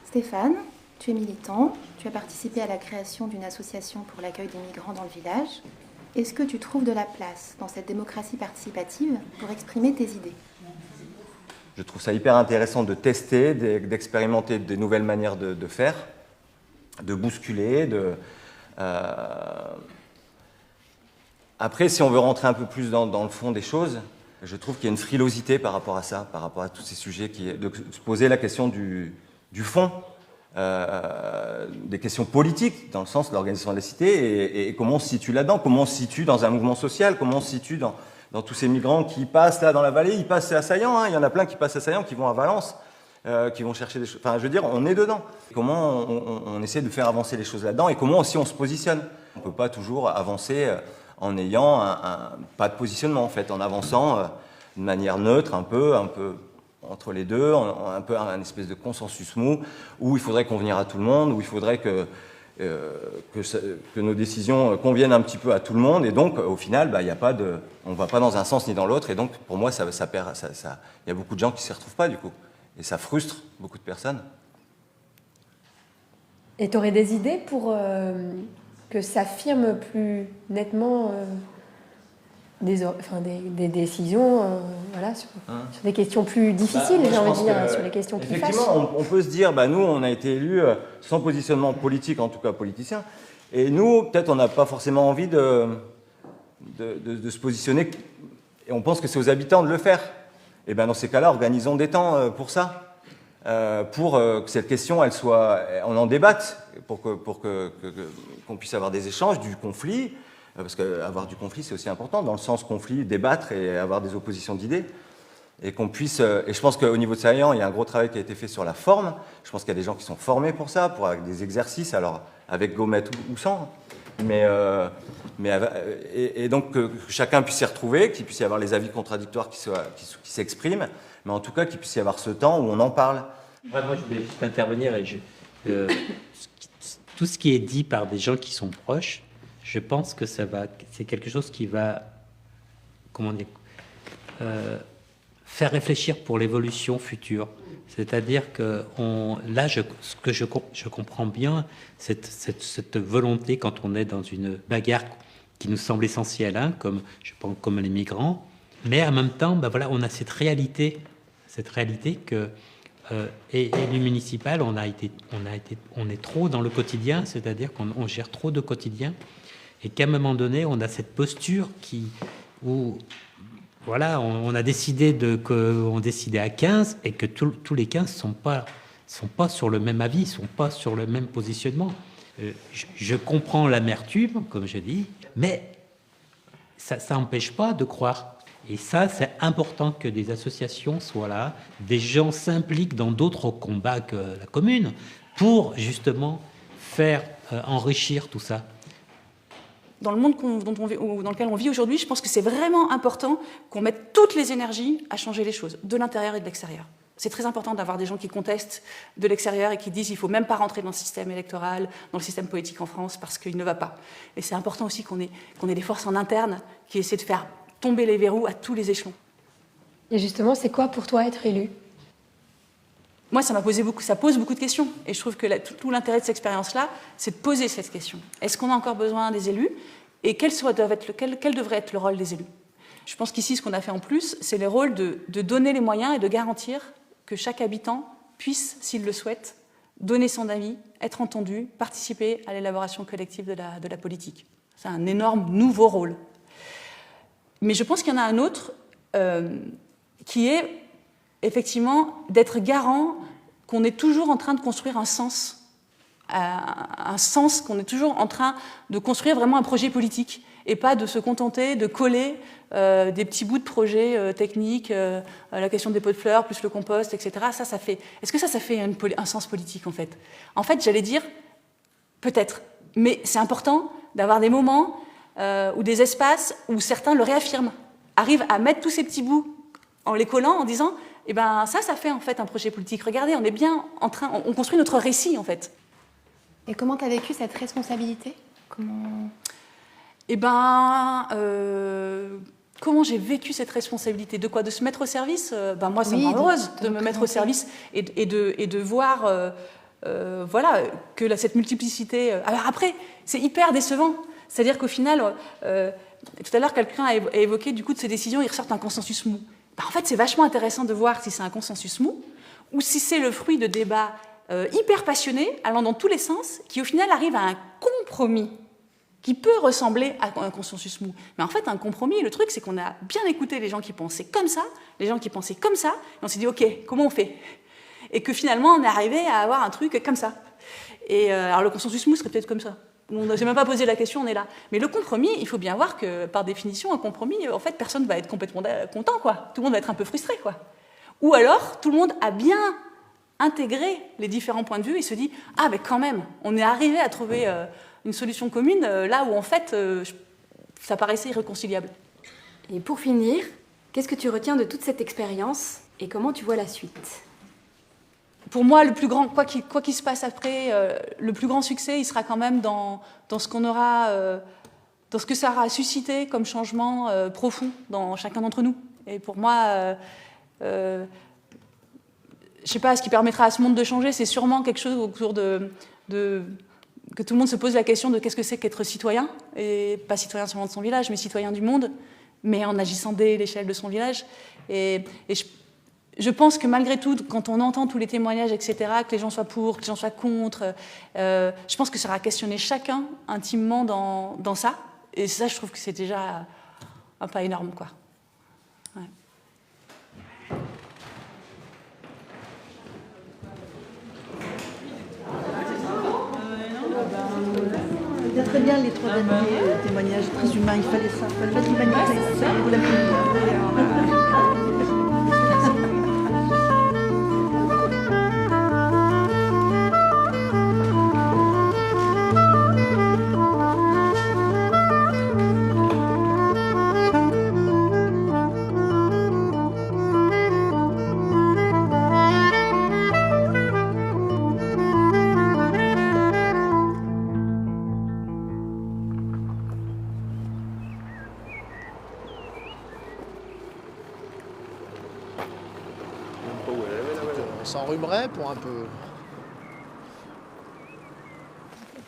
Stéphane, tu es militant, tu as participé à la création d'une association pour l'accueil des migrants dans le village. Est-ce que tu trouves de la place dans cette démocratie participative pour exprimer tes idées? Je trouve ça hyper intéressant de tester, d'expérimenter des nouvelles manières de faire, de bousculer. Après, si on veut rentrer un peu plus dans le fond des choses, je trouve qu'il y a une frilosité par rapport à ça, par rapport à tous ces sujets, de se poser la question du fond. Des questions politiques, dans le sens de l'organisation de la cité, et comment on se situe là-dedans, comment on se situe dans un mouvement social, comment on se situe dans tous ces migrants qui passent là dans la vallée, ils passent à Saillant, il y en a plein qui passent à Saillant, qui vont à Valence, qui vont chercher des choses. Enfin, je veux dire, on est dedans. Comment on essaie de faire avancer les choses là-dedans, et comment aussi on se positionne. On ne peut pas toujours avancer en n'ayant pas de positionnement, en fait, en avançant de manière neutre, un peu entre les deux, un peu un espèce de consensus mou, où il faudrait convenir à tout le monde, où il faudrait que nos décisions conviennent un petit peu à tout le monde, et donc au final, on ne va pas dans un sens ni dans l'autre, et donc pour moi, il y a beaucoup de gens qui ne s'y retrouvent pas du coup, et ça frustre beaucoup de personnes. Et tu aurais des idées pour que s'affirment plus nettement des décisions sur des questions plus difficiles, j'ai envie de dire, sur les questions qui fâchent. Effectivement, on peut se dire, nous, on a été élus sans positionnement politique, en tout cas politicien, et nous, peut-être, on n'a pas forcément envie de se positionner, et on pense que c'est aux habitants de le faire. Et dans ces cas-là, organisons des temps pour ça, pour que cette question, on en débatte, pour qu'on puisse avoir des échanges, du conflit. Parce qu'avoir du conflit, c'est aussi important, dans le sens conflit, débattre et avoir des oppositions d'idées. Et qu'on puisse. Et je pense qu'au niveau de Saillant, il y a un gros travail qui a été fait sur la forme. Je pense qu'il y a des gens qui sont formés pour ça, pour avec des exercices, alors avec gommette ou sans. Et donc que chacun puisse s'y retrouver, qu'il puisse y avoir les avis contradictoires qui s'expriment, mais en tout cas qu'il puisse y avoir ce temps où on en parle. Moi, je voulais juste intervenir. Tout ce qui est dit par des gens qui sont proches, je pense que c'est quelque chose qui va, faire réfléchir pour l'évolution future. C'est-à-dire que ce que je comprends bien, cette volonté quand on est dans une bagarre qui nous semble essentielle, comme les migrants, mais en même temps, on a cette réalité que élu municipal, on est trop dans le quotidien, c'est-à-dire qu'on gère trop de quotidien. Et qu'à un moment donné, on a cette posture où voilà, on a décidé qu'on décidait à 15 et que tous les 15 sont pas sur le même avis, sont pas sur le même positionnement. Je comprends l'amertume, comme je dis, mais ça n'empêche pas de croire. Et ça, c'est important que des associations soient là, des gens s'impliquent dans d'autres combats que la commune pour justement faire enrichir tout ça. Dans le monde dans lequel on vit aujourd'hui, je pense que c'est vraiment important qu'on mette toutes les énergies à changer les choses, de l'intérieur et de l'extérieur. C'est très important d'avoir des gens qui contestent de l'extérieur et qui disent qu'il ne faut même pas rentrer dans le système électoral, dans le système politique en France, parce qu'il ne va pas. Et c'est important aussi qu'on ait des forces en interne qui essaient de faire tomber les verrous à tous les échelons. Et justement, c'est quoi pour toi être élu ? Moi, ça pose beaucoup de questions. Et je trouve que tout l'intérêt de cette expérience-là, c'est de poser cette question. Est-ce qu'on a encore besoin des élus ? Et quel devrait être le rôle des élus ? Je pense qu'ici, ce qu'on a fait en plus, c'est le rôle de donner les moyens et de garantir que chaque habitant puisse, s'il le souhaite, donner son avis, être entendu, participer à l'élaboration collective de la politique. C'est un énorme nouveau rôle. Mais je pense qu'il y en a un autre qui est effectivement d'être garant qu'on est toujours en train de construire un sens, qu'on est toujours en train de construire vraiment un projet politique et pas de se contenter de coller des petits bouts de projets techniques, la question des pots de fleurs, plus le compost, etc. Est-ce que ça fait un sens politique, en fait ? En fait, j'allais dire, peut-être. Mais c'est important d'avoir des moments ou des espaces où certains le réaffirment, arrivent à mettre tous ces petits bouts en les collant, en disant, eh ben, ça fait en fait un projet politique. Regardez, on est bien en train, on construit notre récit, en fait. Et comment tu as vécu cette responsabilité ? Eh ben, comment j'ai vécu cette responsabilité ? De quoi ? De se mettre au service ? Moi, ça me rend heureuse de me mettre au service et de voir voilà, que cette multiplicité... Alors après, c'est hyper décevant. C'est-à-dire qu'au final, tout à l'heure, quelqu'un a évoqué, du coup, de ces décisions, ils ressortent un consensus mou. En fait, c'est vachement intéressant de voir si c'est un consensus mou ou si c'est le fruit de débats hyper passionnés, allant dans tous les sens, qui au final arrivent à un compromis qui peut ressembler à un consensus mou. Mais en fait, un compromis, le truc, c'est qu'on a bien écouté les gens qui pensaient comme ça, les gens qui pensaient comme ça, et on s'est dit, OK, comment on fait ? Et que finalement, on est arrivé à avoir un truc comme ça. Et alors, le consensus mou serait peut-être comme ça. On ne s'est même pas posé la question, on est là. Mais le compromis, il faut bien voir que, par définition, un compromis, en fait, personne ne va être complètement content, quoi. Tout le monde va être un peu frustré, quoi. Ou alors, tout le monde a bien intégré les différents points de vue et se dit, ah, mais quand même, on est arrivé à trouver une solution commune là où, en fait, ça paraissait irréconciliable. Et pour finir, qu'est-ce que tu retiens de toute cette expérience et comment tu vois la suite ? Pour moi, le plus grand, quoi qu'il se passe après, le plus grand succès, il sera quand même dans ce qu'on aura, dans ce que ça aura suscité comme changement profond dans chacun d'entre nous. Et pour moi, je sais pas, ce qui permettra à ce monde de changer, c'est sûrement quelque chose autour de que tout le monde se pose la question de qu'est-ce que c'est qu'être citoyen, et pas citoyen seulement de son village, mais citoyen du monde, mais en agissant dès l'échelle de son village. Et je pense que malgré tout, quand on entend tous les témoignages, etc., que les gens soient pour, que les gens soient contre, je pense que ça va questionner chacun intimement dans ça. Et ça, je trouve que c'est déjà un pas énorme, quoi. Ouais. Il y a très bien les trois derniers témoignages très humains. Il fallait ça, il fallait mettre l'humanité. Vous l'avez fait. On s'enrhumerait pour un peu.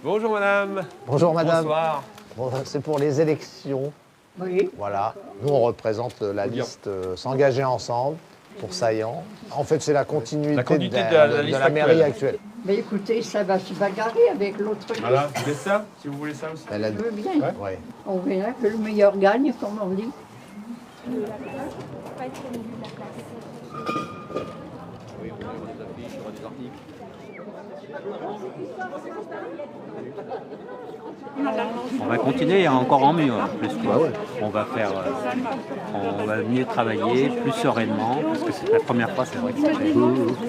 Bonjour madame. Bonjour madame. Bonsoir. Bon, c'est pour les élections. Oui. Voilà. Nous, on représente la liste S'engager ensemble pour Saillant. En fait, c'est la continuité de la mairie actuelle. Mais écoutez, ça va se bagarrer avec l'autre liste. Voilà, vous voulez ça, si vous voulez ça aussi. Je veux bien. Ouais. On verra que le meilleur gagne, comme on dit. de la place, pas être au milieu de la place. Oui, on aura des affiches, on aura des articles. On va continuer, il y a encore en mieux, plus quoi. On va faire, on va mieux travailler, plus sereinement, parce que c'est la première fois, c'est vrai que il y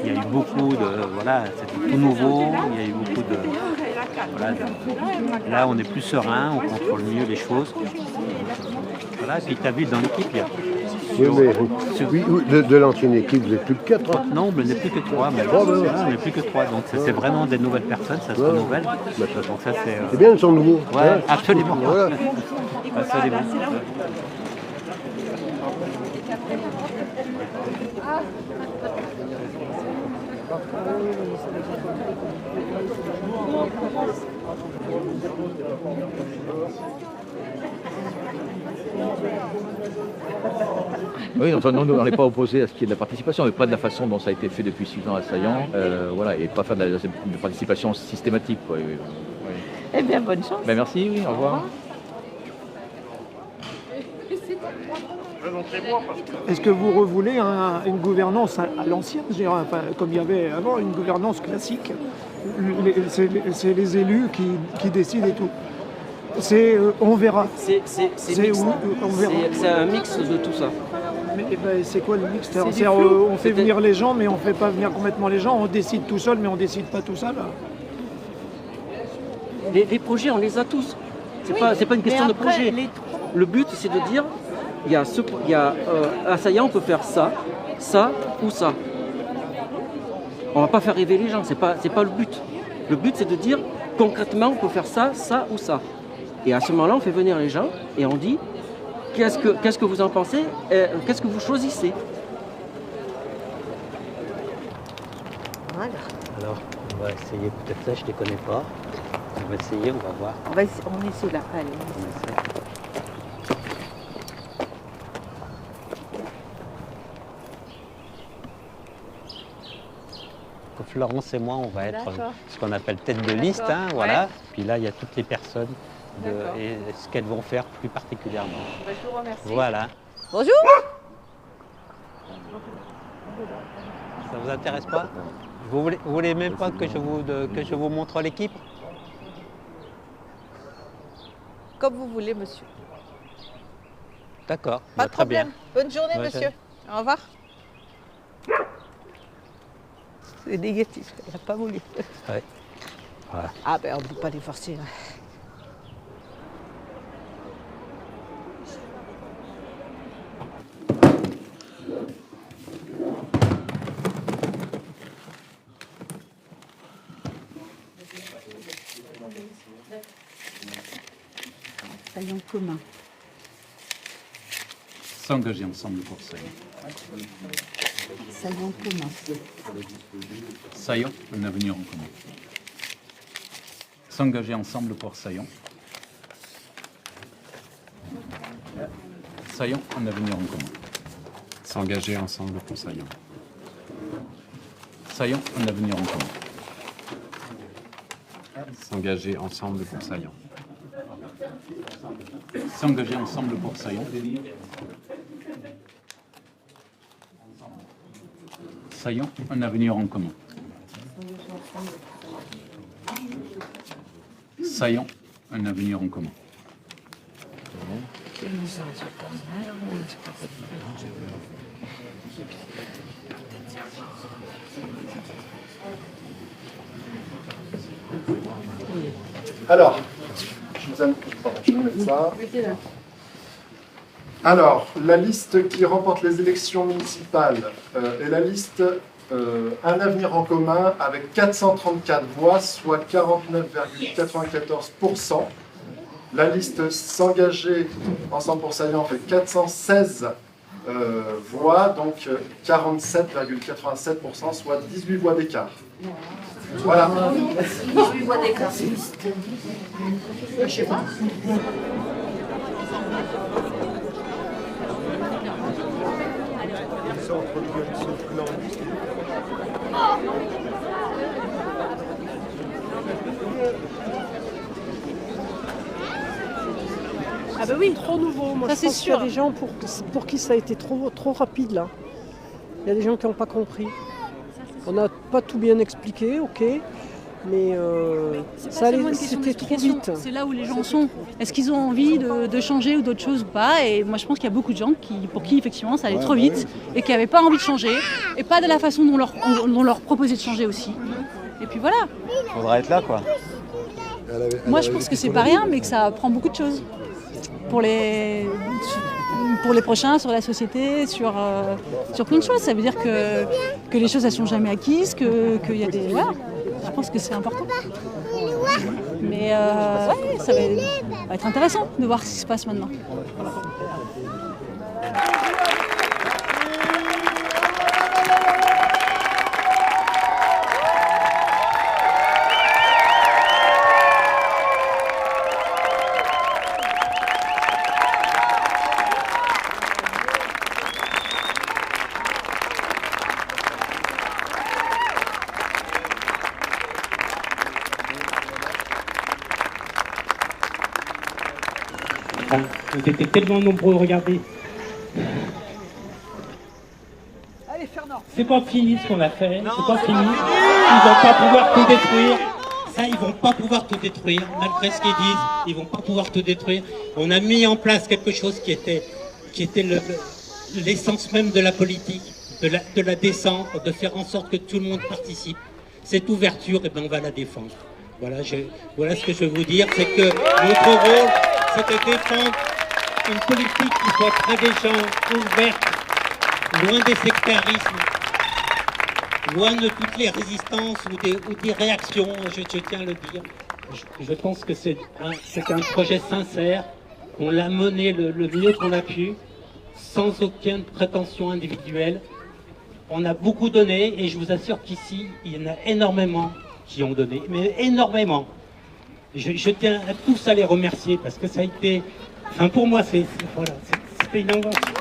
a eu beaucoup de, voilà, c'était tout nouveau, il y a eu beaucoup de, voilà, là on est plus serein, on contrôle mieux les choses. Voilà, et puis tu as vu dans l'équipe, il y a de l'ancienne équipe, vous n'êtes plus que 4. Hein. Non, mais on n'est plus que 3. Mais on n'est plus que 3. Donc c'est vraiment des nouvelles personnes, ça se renouvelle. Donc ça c'est bien, ils sont nouveaux. Ouais, absolument. Voilà. Absolument. Oui, enfin, nous, on n'est pas opposé à ce qui est de la participation, mais pas de la façon dont ça a été fait depuis 6 ans à Saillant, voilà, et pas faire de la participation systématique. Quoi. Oui. Eh bien, bonne chance. Ben, merci, oui, au revoir. Est-ce que vous revoulez une gouvernance à l'ancienne, enfin, comme il y avait avant, une gouvernance classique? C'est les élus qui décident et tout. On verra. C'est un mix de tout ça. Mais c'est quoi le mix? On fait venir les gens, mais on ne fait pas venir complètement les gens. On décide tout seul, mais on ne décide pas tout seul. Les projets, on les a tous. C'est pas une question de projet. Le but, c'est de dire, à Saillant, on peut faire ça, ça ou ça. On ne va pas faire rêver les gens, c'est pas le but. Le but, c'est de dire, concrètement, on peut faire ça, ça ou ça. Et à ce moment-là, on fait venir les gens et on dit, qu'est-ce que vous en pensez? Qu'est-ce que vous choisissez? Voilà. Alors, on va essayer peut-être ça, je ne les connais pas. On va essayer, on va voir. On essaie là, allez. Florence et moi, on va être ce qu'on appelle tête de liste, hein, voilà. Ouais. Puis là, il y a toutes les personnes et ce qu'elles vont faire plus particulièrement. Je vous remercie. Voilà. Bonjour. Ça vous intéresse pas? Vous voulez même pas que je vous montre l'équipe? Comme vous voulez, monsieur. D'accord. Pas de très problème. Bien. Bonne journée, monsieur. Au revoir. C'est négatif, il n'a pas voulu. Ouais. Voilà. Ah ben on ne peut pas les forcer. Là. Saillant commun. S'engager ensemble pour Saillant. Saillant commun. Saillant, un avenir en commun. S'engager ensemble pour Saillant. Saillant, un avenir en commun. S'engager ensemble pour Saillant. Saillant, un avenir en commun. S'engager ensemble pour Saillant. S'engager ensemble pour Saillant. Saillant, un avenir en commun. Saillant, un avenir en commun. Alors, je vais mettre ça. Alors, la liste qui remporte les élections municipales est la liste Un avenir en commun avec 434 voix, soit 49,94%. La liste S'engager ensemble pour Saillant fait 416 voix, donc 47,87%, soit 18 voix d'écart. Voilà. 18 voix d'écart. Je sais pas. Ah bah oui. Trop nouveau. Moi, Ça, je c'est pense qu'il y a sûr. des gens pour qui ça a été trop rapide, là. Il y a des gens qui n'ont pas compris. On n'a pas tout bien expliqué, ok, mais c'était trop vite. C'est là où les gens sont. Est-ce qu'ils ont envie de changer ou d'autres choses ou pas? Et moi, je pense qu'il y a beaucoup de gens pour qui, effectivement, ça allait trop vite et qui n'avaient pas envie de changer et pas de la façon dont on leur proposait de changer aussi. Et puis voilà. Faudra être là, quoi. Moi, je pense que c'est pas rien, mais que ça prend beaucoup de choses pour les prochains, sur la société, sur plein de choses. Ça veut dire que les choses, elles sont jamais acquises, qu'il y a des... Voilà. Je pense que c'est important. Mais ouais, ça va être intéressant de voir ce qui se passe maintenant. Vous étiez tellement nombreux, regardez. Allez, Fernand. C'est pas fini ce qu'on a fait, c'est pas fini. Ils vont pas pouvoir tout détruire. Ça, ils vont pas pouvoir tout détruire, malgré ce qu'ils disent. Ils vont pas pouvoir tout détruire. On a mis en place quelque chose qui était l'essence même de la politique, de la descente, de faire en sorte que tout le monde participe. Cette ouverture, eh ben, on va la défendre. Voilà ce que je veux vous dire, c'est que notre rôle, c'est de défendre une politique qui soit près des gens, ouverte, loin des sectarismes, loin de toutes les résistances ou des réactions, je tiens à le dire. Je pense que c'est un projet sincère, on l'a mené le mieux qu'on a pu, sans aucune prétention individuelle. On a beaucoup donné et je vous assure qu'ici, il y en a énormément qui ont donné, mais énormément. Je tiens à tous à les remercier parce que ça a été, enfin pour moi, c'était une invention.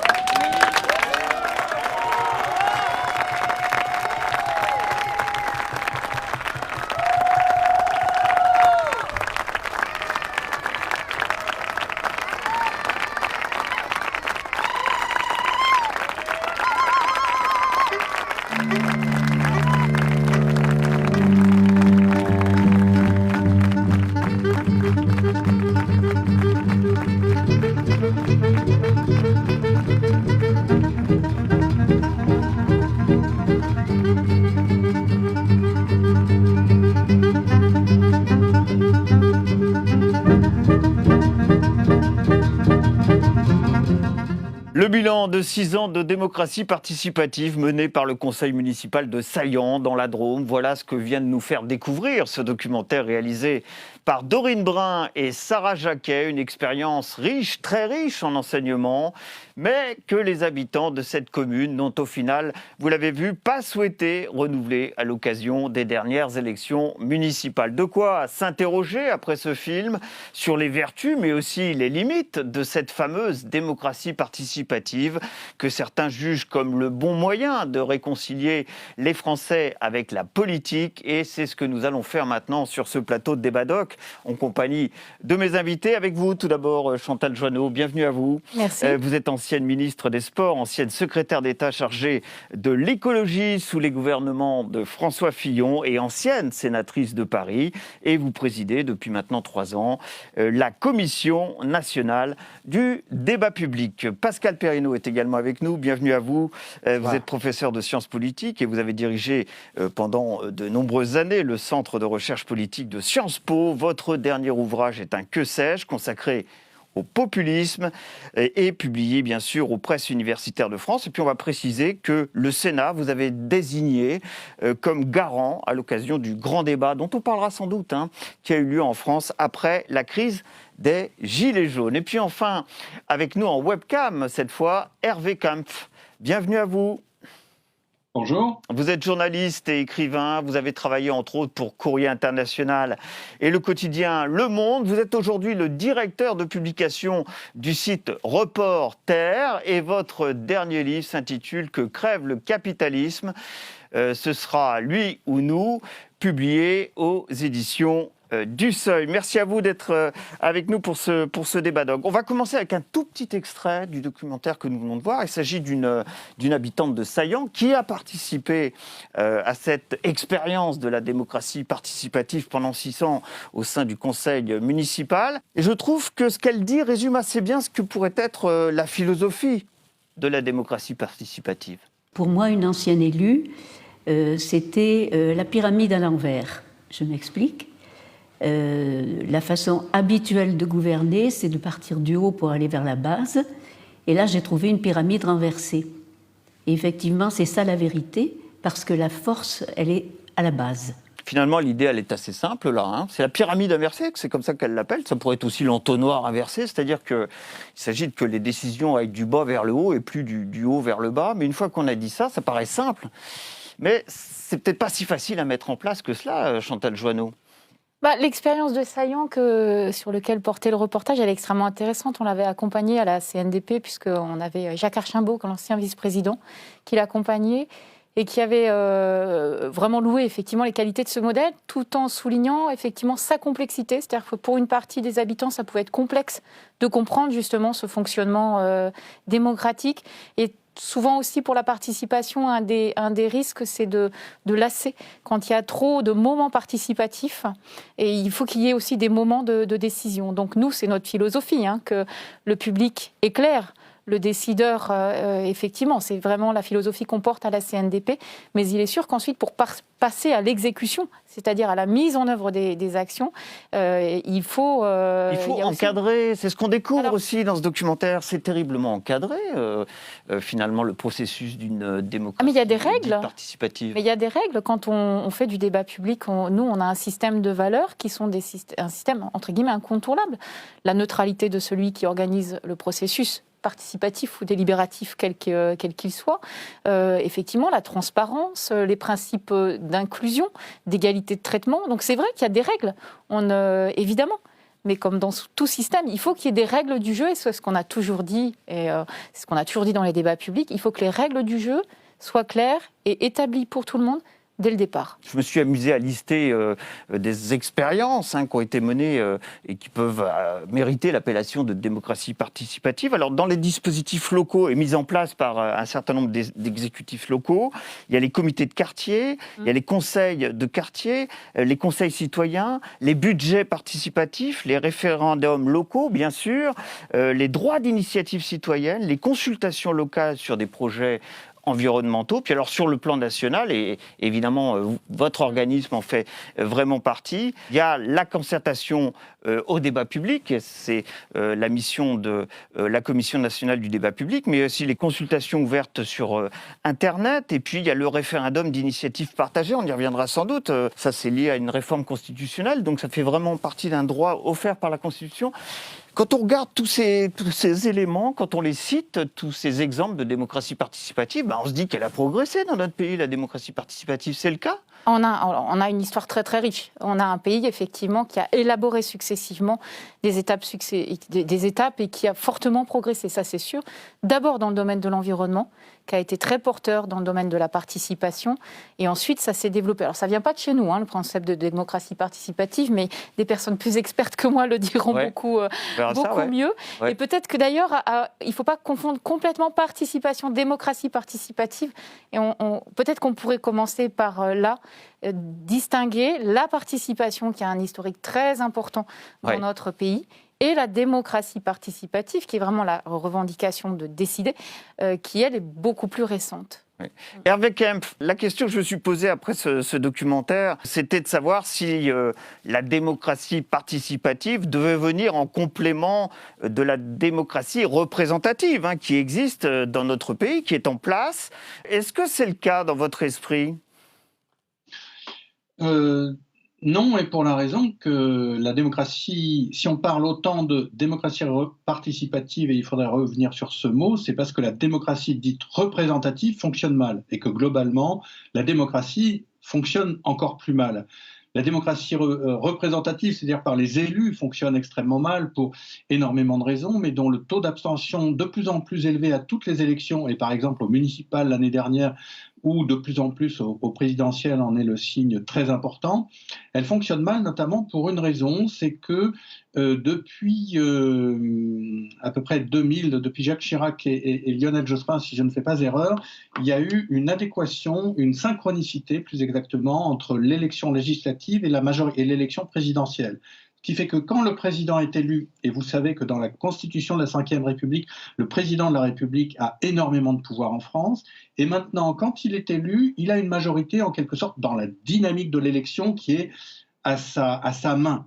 Le bilan de 6 ans de démocratie participative mené par le conseil municipal de Saillant dans la Drôme. Voilà ce que vient de nous faire découvrir ce documentaire réalisé par Dorine Brun et Sarah Jacquet. Une expérience riche, très riche en enseignements, mais que les habitants de cette commune n'ont au final, vous l'avez vu, pas souhaité renouveler à l'occasion des dernières élections municipales. De quoi s'interroger après ce film sur les vertus, mais aussi les limites de cette fameuse démocratie participative que certains jugent comme le bon moyen de réconcilier les Français avec la politique. Et c'est ce que nous allons faire maintenant sur ce plateau de Débat Doc, en compagnie de mes invités. Avec vous, tout d'abord, Chantal Joanneau, bienvenue à vous. Merci. Vous êtes ancienne ministre des Sports, ancienne secrétaire d'État chargée de l'écologie sous les gouvernements de François Fillon et ancienne sénatrice de Paris. Et vous présidez depuis maintenant 3 ans la Commission nationale du débat public. Pascal Perrineau est également avec nous. Bienvenue à vous. Vous êtes professeur de sciences politiques et vous avez dirigé pendant de nombreuses années le Centre de recherche politique de Sciences Po. Votre dernier ouvrage est un Que sais-je consacré au populisme et publié bien sûr aux presses universitaires de France. Et puis on va préciser que le Sénat vous avez désigné comme garant à l'occasion du grand débat dont on parlera sans doute, qui a eu lieu en France après la crise des Gilets jaunes. Et puis enfin, avec nous en webcam cette fois, Hervé Kampf. Bienvenue à vous. Bonjour. Vous êtes journaliste et écrivain, vous avez travaillé entre autres pour Courrier International et le quotidien Le Monde. Vous êtes aujourd'hui le directeur de publication du site Reporter et votre dernier livre s'intitule « Que crève le capitalisme ». Ce sera Lui ou nous, publié aux éditions du Seuil. Merci à vous d'être avec nous pour ce débat. Donc, on va commencer avec un tout petit extrait du documentaire que nous venons de voir. Il s'agit d'une habitante de Saillant qui a participé à cette expérience de la démocratie participative pendant 6 ans au sein du conseil municipal. Et je trouve que ce qu'elle dit résume assez bien ce que pourrait être la philosophie de la démocratie participative. Pour moi, une ancienne élue, c'était la pyramide à l'envers. Je m'explique. La façon habituelle de gouverner, c'est de partir du haut pour aller vers la base. Et là, j'ai trouvé une pyramide renversée. Et effectivement, c'est ça la vérité, parce que la force, elle est à la base. Finalement, l'idée, elle est assez simple, là. Hein. C'est la pyramide inversée, c'est comme ça qu'elle l'appelle. Ça pourrait être aussi l'entonnoir inversé, c'est-à-dire qu'il s'agit que les décisions aillent du bas vers le haut et plus du haut vers le bas. Mais une fois qu'on a dit ça, ça paraît simple. Mais c'est peut-être pas si facile à mettre en place que cela, Chantal Joanneau. L'expérience de Saillant sur lequel portait le reportage, elle est extrêmement intéressante. On l'avait accompagné à la CNDP, puisqu'on avait Jacques Archimbaud, l'ancien vice-président, qui l'accompagnait et qui avait vraiment loué effectivement les qualités de ce modèle, tout en soulignant effectivement sa complexité. C'est-à-dire que pour une partie des habitants, ça pouvait être complexe de comprendre justement ce fonctionnement démocratique. Et souvent aussi pour la participation, un des risques, c'est de lasser quand il y a trop de moments participatifs. Et il faut qu'il y ait aussi des moments de décision. Donc nous, c'est notre philosophie, que le public éclaire le décideur, effectivement, c'est vraiment la philosophie qu'on porte à la CNDP, mais il est sûr qu'ensuite, pour passer à l'exécution, c'est-à-dire à la mise en œuvre des actions, il faut encadrer, c'est ce qu'on découvre aussi dans ce documentaire, c'est terriblement encadré, finalement, le processus d'une démocratie mais il y a des règles participative. Mais il y a des règles, quand on fait du débat public, nous, on a un système de valeurs qui sont un système, entre guillemets, incontournable. La neutralité de celui qui organise le processus, participatif ou délibératif, quel qu'il soit, effectivement, la transparence, les principes d'inclusion, d'égalité de traitement. Donc c'est vrai qu'il y a des règles, évidemment. Mais comme dans tout système, il faut qu'il y ait des règles du jeu, et c'est ce qu'on a toujours dit, et c'est ce qu'on a toujours dit dans les débats publics, il faut que les règles du jeu soient claires et établies pour tout le monde dès le départ. Je me suis amusé à lister des expériences qui ont été menées et qui peuvent mériter l'appellation de démocratie participative. Alors, dans les dispositifs locaux et mis en place par un certain nombre d'exécutifs locaux, il y a les comités de quartier, il y a les conseils de quartier, les conseils citoyens, les budgets participatifs, les référendums locaux, bien sûr, les droits d'initiative citoyenne, les consultations locales sur des projets environnementaux. Puis alors sur le plan national, et évidemment votre organisme en fait vraiment partie, il y a la concertation au débat public, c'est la mission de la Commission nationale du débat public, mais aussi les consultations ouvertes sur Internet, et puis il y a le référendum d'initiative partagée, on y reviendra sans doute, ça c'est lié à une réforme constitutionnelle, donc ça fait vraiment partie d'un droit offert par la Constitution. Quand on regarde tous ces éléments, quand on les cite, tous ces exemples de démocratie participative, on se dit qu'elle a progressé dans notre pays, la démocratie participative. C'est le cas ? On a une histoire très très riche. On a un pays effectivement qui a élaboré successivement des étapes et qui a fortement progressé, ça c'est sûr. D'abord dans le domaine de l'environnement, qui a été très porteur dans le domaine de la participation, et ensuite ça s'est développé. Alors ça vient pas de chez nous, le concept de démocratie participative, mais des personnes plus expertes que moi le diront beaucoup mieux. Ouais. Et peut-être que d'ailleurs, il ne faut pas confondre complètement participation, démocratie participative, et peut-être qu'on pourrait commencer par là, distinguer la participation qui a un historique très important dans notre pays, et la démocratie participative, qui est vraiment la revendication de décider, qui, elle, est beaucoup plus récente. Oui. Hervé Kempf, la question que je me suis posée après ce documentaire, c'était de savoir si la démocratie participative devait venir en complément de la démocratie représentative qui existe dans notre pays, qui est en place. Est-ce que c'est le cas dans votre esprit ? Non, et pour la raison que la démocratie, si on parle autant de démocratie participative, et il faudrait revenir sur ce mot, c'est parce que la démocratie dite représentative fonctionne mal, et que globalement, la démocratie fonctionne encore plus mal. La démocratie représentative, c'est-à-dire par les élus, fonctionne extrêmement mal pour énormément de raisons, mais dont le taux d'abstention de plus en plus élevé à toutes les élections, et par exemple au municipal l'année dernière, où de plus en plus au présidentiel en est le signe très important, elle fonctionne mal notamment pour une raison, c'est que depuis à peu près 2000, depuis Jacques Chirac et Lionel Jospin, si je ne fais pas erreur, il y a eu une adéquation, une synchronicité plus exactement entre l'élection législative et l'élection présidentielle. Ce qui fait que quand le président est élu, et vous savez que dans la Constitution de la Ve République, le président de la République a énormément de pouvoir en France, et maintenant, quand il est élu, il a une majorité en quelque sorte dans la dynamique de l'élection qui est à sa main.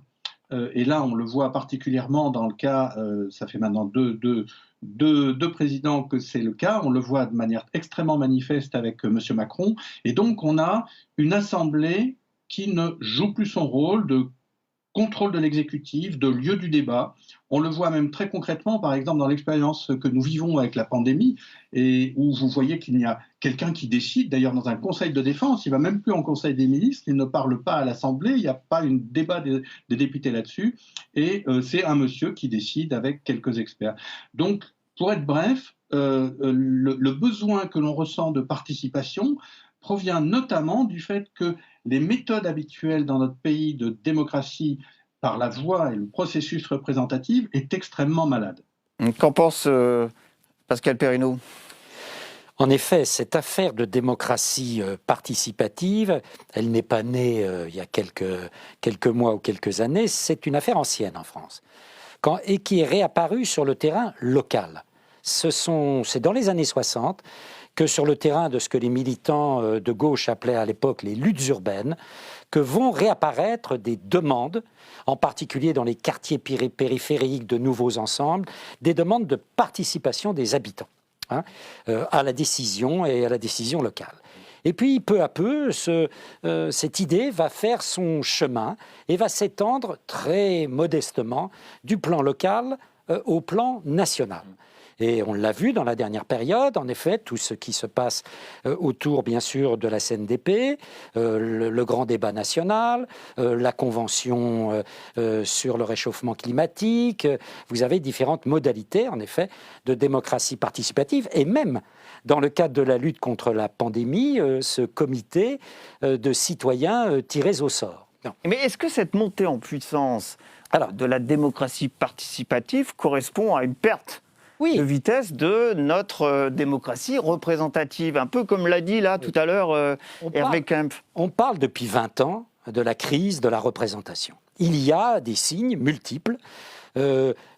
Et là, on le voit particulièrement dans le cas, ça fait maintenant deux présidents que c'est le cas, on le voit de manière extrêmement manifeste avec M. Macron, et donc on a une assemblée qui ne joue plus son rôle de contrôle de l'exécutif, de lieu du débat. On le voit même très concrètement, par exemple, dans l'expérience que nous vivons avec la pandémie, et où vous voyez qu'il y a quelqu'un qui décide, d'ailleurs dans un conseil de défense, il ne va même plus en conseil des ministres, il ne parle pas à l'Assemblée, il n'y a pas un débat des députés là-dessus, et c'est un monsieur qui décide avec quelques experts. Donc, pour être bref, le besoin que l'on ressent de participation provient notamment du fait que les méthodes habituelles dans notre pays de démocratie par la voix et le processus représentatif est extrêmement malade. Qu'en pense Pascal Perrineau ? En effet, cette affaire de démocratie participative, elle n'est pas née il y a quelques mois ou quelques années, c'est une affaire ancienne en France, et qui est réapparue sur le terrain local. C'est dans les années 60 que sur le terrain de ce que les militants de gauche appelaient à l'époque les luttes urbaines, que vont réapparaître des demandes, en particulier dans les quartiers périphériques de nouveaux ensembles, des demandes de participation des habitants à la décision et à la décision locale. Et puis, peu à peu, cette idée va faire son chemin et va s'étendre très modestement du plan local au plan national. Et on l'a vu dans la dernière période, en effet, tout ce qui se passe autour, bien sûr, de la CNDP, le grand débat national, la convention sur le réchauffement climatique. Vous avez différentes modalités, en effet, de démocratie participative. Et même, dans le cadre de la lutte contre la pandémie, ce comité de citoyens tirés au sort. Non. Mais est-ce que cette montée en puissance de la démocratie participative correspond à une perte de vitesse de notre démocratie représentative, un peu comme l'a dit là tout à l'heure Hervé Kempf. On parle depuis 20 ans de la crise de la représentation. Il y a des signes multiples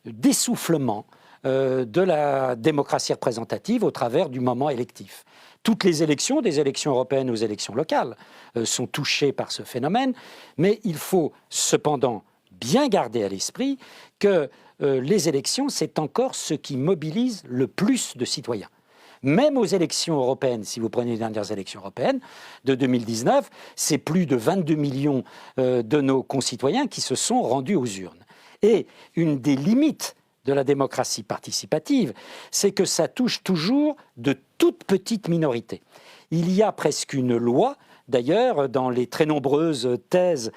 d'essoufflement de la démocratie représentative au travers du moment électif. Toutes les élections, des élections européennes aux élections locales, sont touchées par ce phénomène, mais il faut cependant bien garder à l'esprit que les élections, c'est encore ce qui mobilise le plus de citoyens. Même aux élections européennes, si vous prenez les dernières élections européennes de 2019, c'est plus de 22 millions de nos concitoyens qui se sont rendus aux urnes. Et une des limites de la démocratie participative, c'est que ça touche toujours de toutes petites minorités. Il y a presque une loi. D'ailleurs, dans les très nombreuses thèses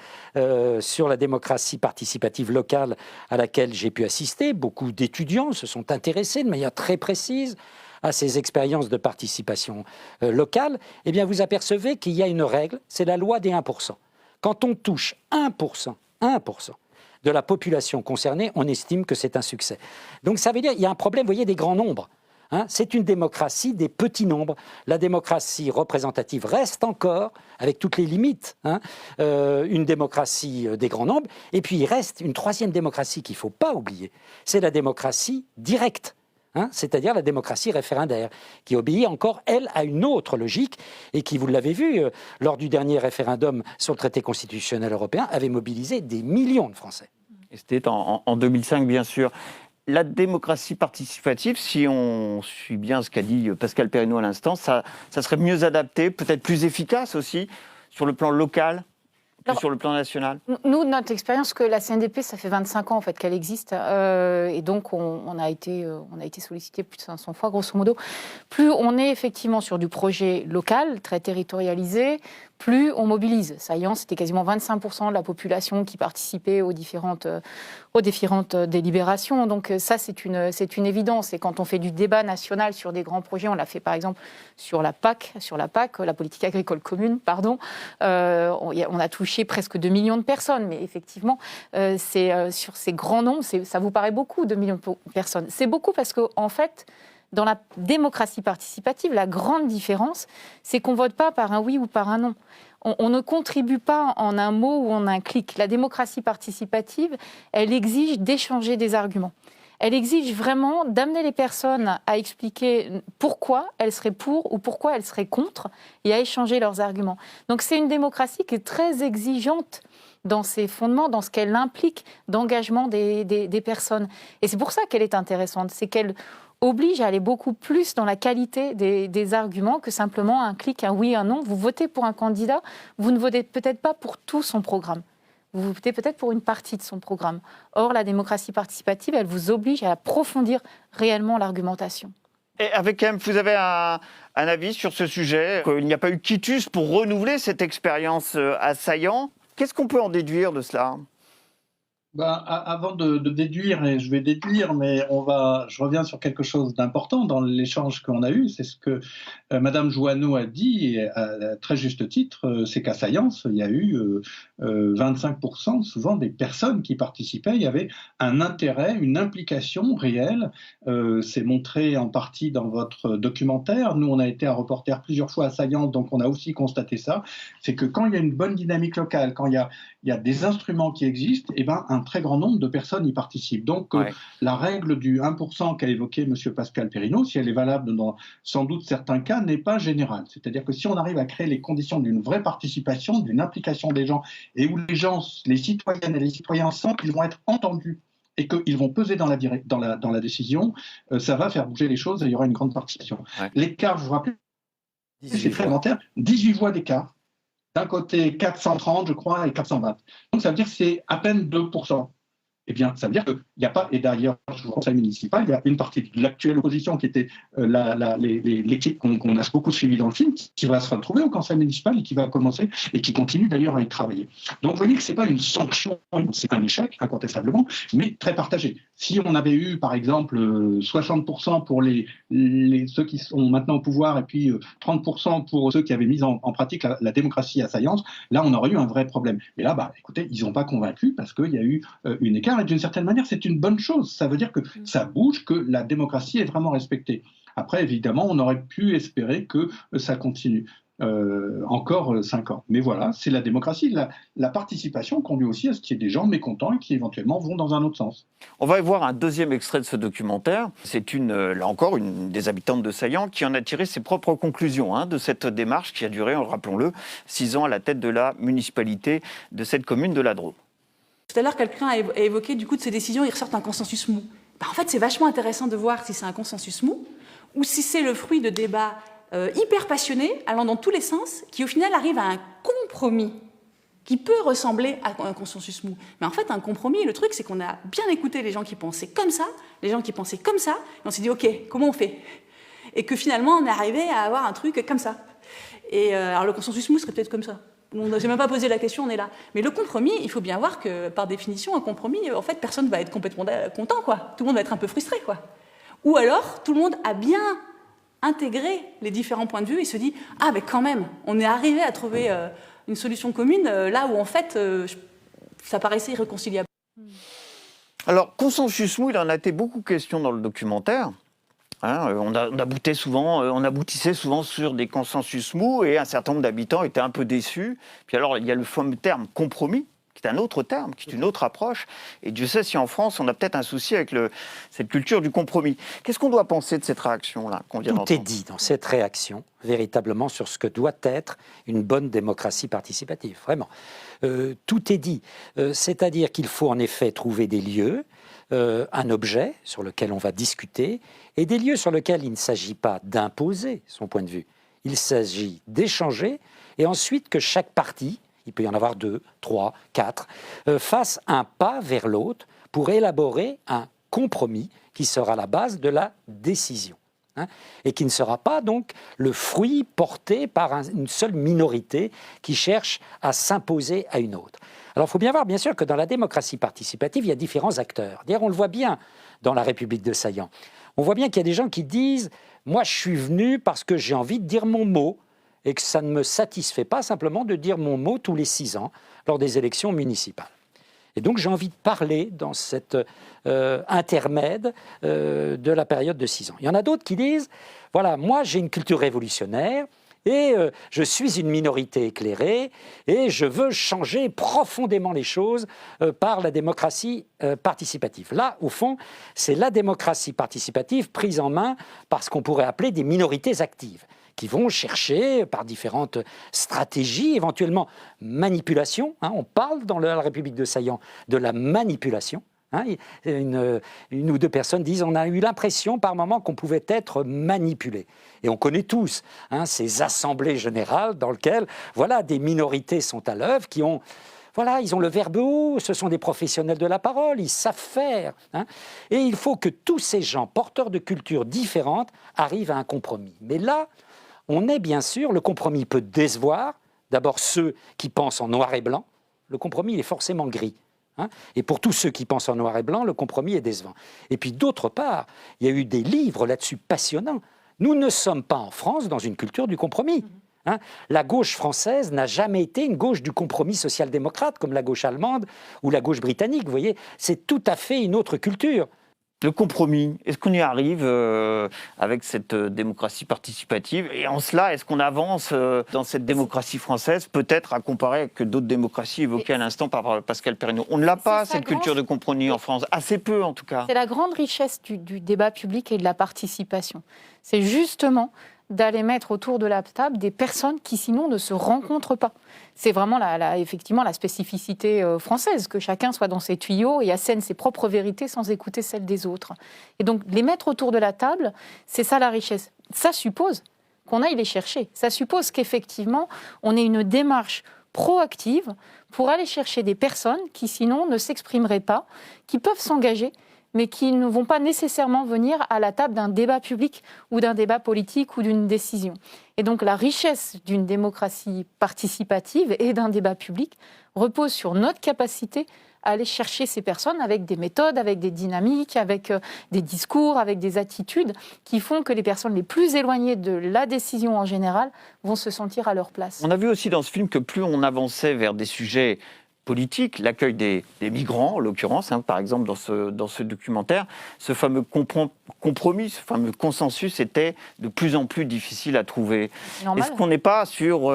sur la démocratie participative locale à laquelle j'ai pu assister, beaucoup d'étudiants se sont intéressés de manière très précise à ces expériences de participation locale. Eh bien, vous apercevez qu'il y a une règle, c'est la loi des 1%. Quand on touche 1% de la population concernée, on estime que c'est un succès. Donc ça veut dire qu'il y a un problème, vous voyez, des grands nombres. C'est une démocratie des petits nombres. La démocratie représentative reste encore, avec toutes les limites, une démocratie des grands nombres. Et puis il reste une troisième démocratie qu'il ne faut pas oublier, c'est la démocratie directe, c'est-à-dire la démocratie référendaire, qui obéit encore, elle, à une autre logique et qui, vous l'avez vu, lors du dernier référendum sur le traité constitutionnel européen, avait mobilisé des millions de Français. Et c'était en 2005, bien sûr. La démocratie participative, si on suit bien ce qu'a dit Pascal Perrineau à l'instant, ça serait mieux adapté, peut-être plus efficace aussi, sur le plan local, sur le plan national? Nous, notre expérience, que la CNDP, ça fait 25 ans en fait qu'elle existe, et donc on a été sollicité plus de 500 fois, grosso modo. Plus on est effectivement sur du projet local, très territorialisé, plus on mobilise. Saillant, c'était quasiment 25% de la population qui participait aux différentes délibérations. Donc ça, c'est une évidence. Et quand on fait du débat national sur des grands projets, on l'a fait par exemple sur la PAC, la politique agricole commune, pardon, on a touché presque 2 millions de personnes. Mais effectivement, sur ces grands nombres, ça vous paraît beaucoup, 2 millions de personnes. C'est beaucoup parce qu'en fait, dans la démocratie participative, la grande différence, c'est qu'on ne vote pas par un oui ou par un non. On ne contribue pas en un mot ou en un clic. La démocratie participative, elle exige d'échanger des arguments. Elle exige vraiment d'amener les personnes à expliquer pourquoi elles seraient pour ou pourquoi elles seraient contre et à échanger leurs arguments. Donc c'est une démocratie qui est très exigeante dans ses fondements, dans ce qu'elle implique d'engagement des personnes. Et c'est pour ça qu'elle est intéressante, c'est qu'elle oblige à aller beaucoup plus dans la qualité des arguments que simplement un clic, un oui, un non. Vous votez pour un candidat, vous ne votez peut-être pas pour tout son programme. Vous votez peut-être pour une partie de son programme. Or, la démocratie participative, elle vous oblige à approfondir réellement l'argumentation. Et avec M, vous avez un avis sur ce sujet? Il n'y a pas eu quitus pour renouveler cette expérience à Saillant. Qu'est-ce qu'on peut en déduire de cela? Avant de déduire, et je vais déduire, mais je reviens sur quelque chose d'important dans l'échange qu'on a eu. C'est ce que Madame Jouanneau a dit, et à très juste titre, c'est qu'à Saillance, il y a eu 25% souvent des personnes qui participaient. Il y avait un intérêt, une implication réelle. C'est montré en partie dans votre documentaire. Nous, on a été un reporter plusieurs fois à Saillance, donc on a aussi constaté ça. C'est que quand il y a une bonne dynamique locale, quand il y a des instruments qui existent, eh ben, un très grand nombre de personnes y participent. Donc, la règle du 1% qu'a évoqué M. Pascal Perrineau, si elle est valable dans sans doute certains cas, n'est pas générale. C'est-à-dire que si on arrive à créer les conditions d'une vraie participation, d'une implication des gens, et où les citoyennes et les citoyens sentent qu'ils vont être entendus et qu'ils vont peser dans la décision, ça va faire bouger les choses et il y aura une grande participation. L'écart, je vous rappelle, c'est très élémentaire, 18 voix d'écart. D'un côté, 430, je crois, et 420. Donc, ça veut dire que c'est à peine 2%. Eh bien, ça veut dire qu'il n'y a pas, et d'ailleurs, au conseil municipal, il y a une partie de l'actuelle opposition qui était l'équipe qu'on a beaucoup suivi dans le film, qui va se retrouver au conseil municipal et qui va commencer, et qui continue d'ailleurs à y travailler. Donc, vous voyez que ce n'est pas une sanction, c'est un échec, incontestablement, mais très partagé. Si on avait eu, par exemple, 60% pour ceux qui sont maintenant au pouvoir, et puis 30% pour ceux qui avaient mis en pratique la démocratie à Saillance, là, on aurait eu un vrai problème. Et là, écoutez, ils n'ont pas convaincu parce qu'il y a eu une écart. Et d'une certaine manière, c'est une bonne chose. Ça veut dire que ça bouge, que la démocratie est vraiment respectée. Après, évidemment, on aurait pu espérer que ça continue encore 5 ans. Mais voilà, c'est la démocratie. La participation conduit aussi à ce qu'il y ait des gens mécontents et qui éventuellement vont dans un autre sens. On va voir un deuxième extrait de ce documentaire. C'est là encore, une des habitantes de Saillant qui en a tiré ses propres conclusions de cette démarche qui a duré, rappelons-le, 6 ans à la tête de la municipalité de cette commune de la Drôme. Tout à l'heure, quelqu'un a évoqué, du coup, de ces décisions, ils ressortent un consensus mou. En fait, c'est vachement intéressant de voir si c'est un consensus mou ou si c'est le fruit de débats hyper passionnés, allant dans tous les sens, qui au final arrivent à un compromis qui peut ressembler à un consensus mou. Mais en fait, un compromis, le truc, c'est qu'on a bien écouté les gens qui pensaient comme ça, les gens qui pensaient comme ça, et on s'est dit, OK, comment on fait? Et que finalement, on est arrivé à avoir un truc comme ça. Et alors, le consensus mou serait peut-être comme ça. On ne s'est même pas posé la question, on est là. Mais le compromis, il faut bien voir que, par définition, un compromis, en fait, personne ne va être complètement content, quoi. Tout le monde va être un peu frustré, quoi. Ou alors, tout le monde a bien intégré les différents points de vue et se dit « Ah, mais quand même, on est arrivé à trouver une solution commune là où, en fait, ça paraissait irréconciliable. » Alors, consensus mou, il en a été beaucoup question dans le documentaire. On aboutissait souvent sur des consensus mous et un certain nombre d'habitants étaient un peu déçus. Puis alors, il y a le fameux terme compromis, qui est un autre terme, qui est une autre approche. Et Dieu sait si en France, on a peut-être un souci avec cette culture du compromis. Qu'est-ce qu'on doit penser de cette réaction-là qu'on vient d'entendre ? Tout est dit dans cette réaction, véritablement, sur ce que doit être une bonne démocratie participative. Vraiment. Tout est dit. C'est-à-dire qu'il faut en effet trouver des lieux, un objet sur lequel on va discuter, et des lieux sur lesquels il ne s'agit pas d'imposer son point de vue. Il s'agit d'échanger, et ensuite que chaque parti, il peut y en avoir 2, 3, 4, fassent un pas vers l'autre pour élaborer un compromis qui sera la base de la décision. Et qui ne sera pas donc le fruit porté par une seule minorité qui cherche à s'imposer à une autre. Alors il faut bien voir, bien sûr, que dans la démocratie participative, il y a différents acteurs. D'ailleurs, on le voit bien dans la République de Saillant. On voit bien qu'il y a des gens qui disent « moi, je suis venu parce que j'ai envie de dire mon mot » et que ça ne me satisfait pas simplement de dire mon mot tous les 6 ans lors des élections municipales. Et donc j'ai envie de parler dans cet intermède de la période de 6 ans. Il y en a d'autres qui disent, voilà, moi j'ai une culture révolutionnaire et je suis une minorité éclairée et je veux changer profondément les choses par la démocratie participative. Là, au fond, c'est la démocratie participative prise en main par ce qu'on pourrait appeler des minorités actives, qui vont chercher, par différentes stratégies, éventuellement manipulation. On parle dans la République de Saillant de la manipulation. Une ou deux personnes disent on a eu l'impression par moment qu'on pouvait être manipulé. Et on connaît tous ces assemblées générales dans lesquelles des minorités sont à l'œuvre, qui ont... ils ont le verbe haut, ce sont des professionnels de la parole, ils savent faire. Et il faut que tous ces gens, porteurs de cultures différentes, arrivent à un compromis. Mais là, on est bien sûr, le compromis peut décevoir, d'abord ceux qui pensent en noir et blanc, le compromis il est forcément gris. Et pour tous ceux qui pensent en noir et blanc, le compromis est décevant. Et puis d'autre part, il y a eu des livres là-dessus passionnants. Nous ne sommes pas en France dans une culture du compromis. La gauche française n'a jamais été une gauche du compromis social-démocrate comme la gauche allemande ou la gauche britannique. Vous voyez, c'est tout à fait une autre culture. Le compromis, est-ce qu'on y arrive avec cette démocratie participative? Et en cela, est-ce qu'on avance dans cette démocratie française, peut-être à comparer avec d'autres démocraties évoquées à l'instant par Pascal Perrineau? On ne l'a pas, cette culture de compromis en France, assez peu en tout cas. C'est la grande richesse du débat public et de la participation. C'est justement d'aller mettre autour de la table des personnes qui sinon ne se rencontrent pas. C'est vraiment effectivement la spécificité française, que chacun soit dans ses tuyaux et assène ses propres vérités sans écouter celles des autres. Et donc les mettre autour de la table, c'est ça la richesse. Ça suppose qu'on aille les chercher. Ça suppose qu'effectivement on ait une démarche proactive pour aller chercher des personnes qui sinon ne s'exprimeraient pas, qui peuvent s'engager, mais qui ne vont pas nécessairement venir à la table d'un débat public ou d'un débat politique ou d'une décision. Et donc la richesse d'une démocratie participative et d'un débat public repose sur notre capacité à aller chercher ces personnes avec des méthodes, avec des dynamiques, avec des discours, avec des attitudes qui font que les personnes les plus éloignées de la décision en général vont se sentir à leur place. On a vu aussi dans ce film que plus on avançait vers des sujets politique, l'accueil des migrants, en l'occurrence, par exemple dans ce documentaire, ce fameux compromis, ce fameux consensus était de plus en plus difficile à trouver. Est-ce qu'on n'est pas sur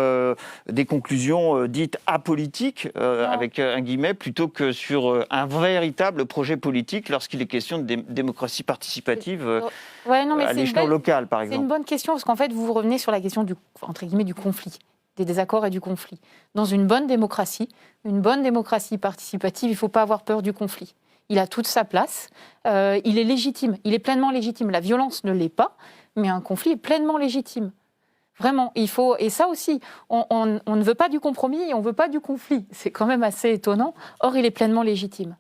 des conclusions dites apolitiques, avec un guillemet, plutôt que sur un véritable projet politique lorsqu'il est question de démocratie participative à l'échelon local, par exemple? C'est une bonne question, parce qu'en fait, vous revenez sur la question entre guillemets, du conflit, des désaccords et du conflit. Dans une bonne démocratie participative, il ne faut pas avoir peur du conflit. Il a toute sa place, il est légitime, il est pleinement légitime. La violence ne l'est pas, mais un conflit est pleinement légitime. Vraiment, il faut, et ça aussi, on ne veut pas du compromis et on ne veut pas du conflit. C'est quand même assez étonnant. Or, il est pleinement légitime.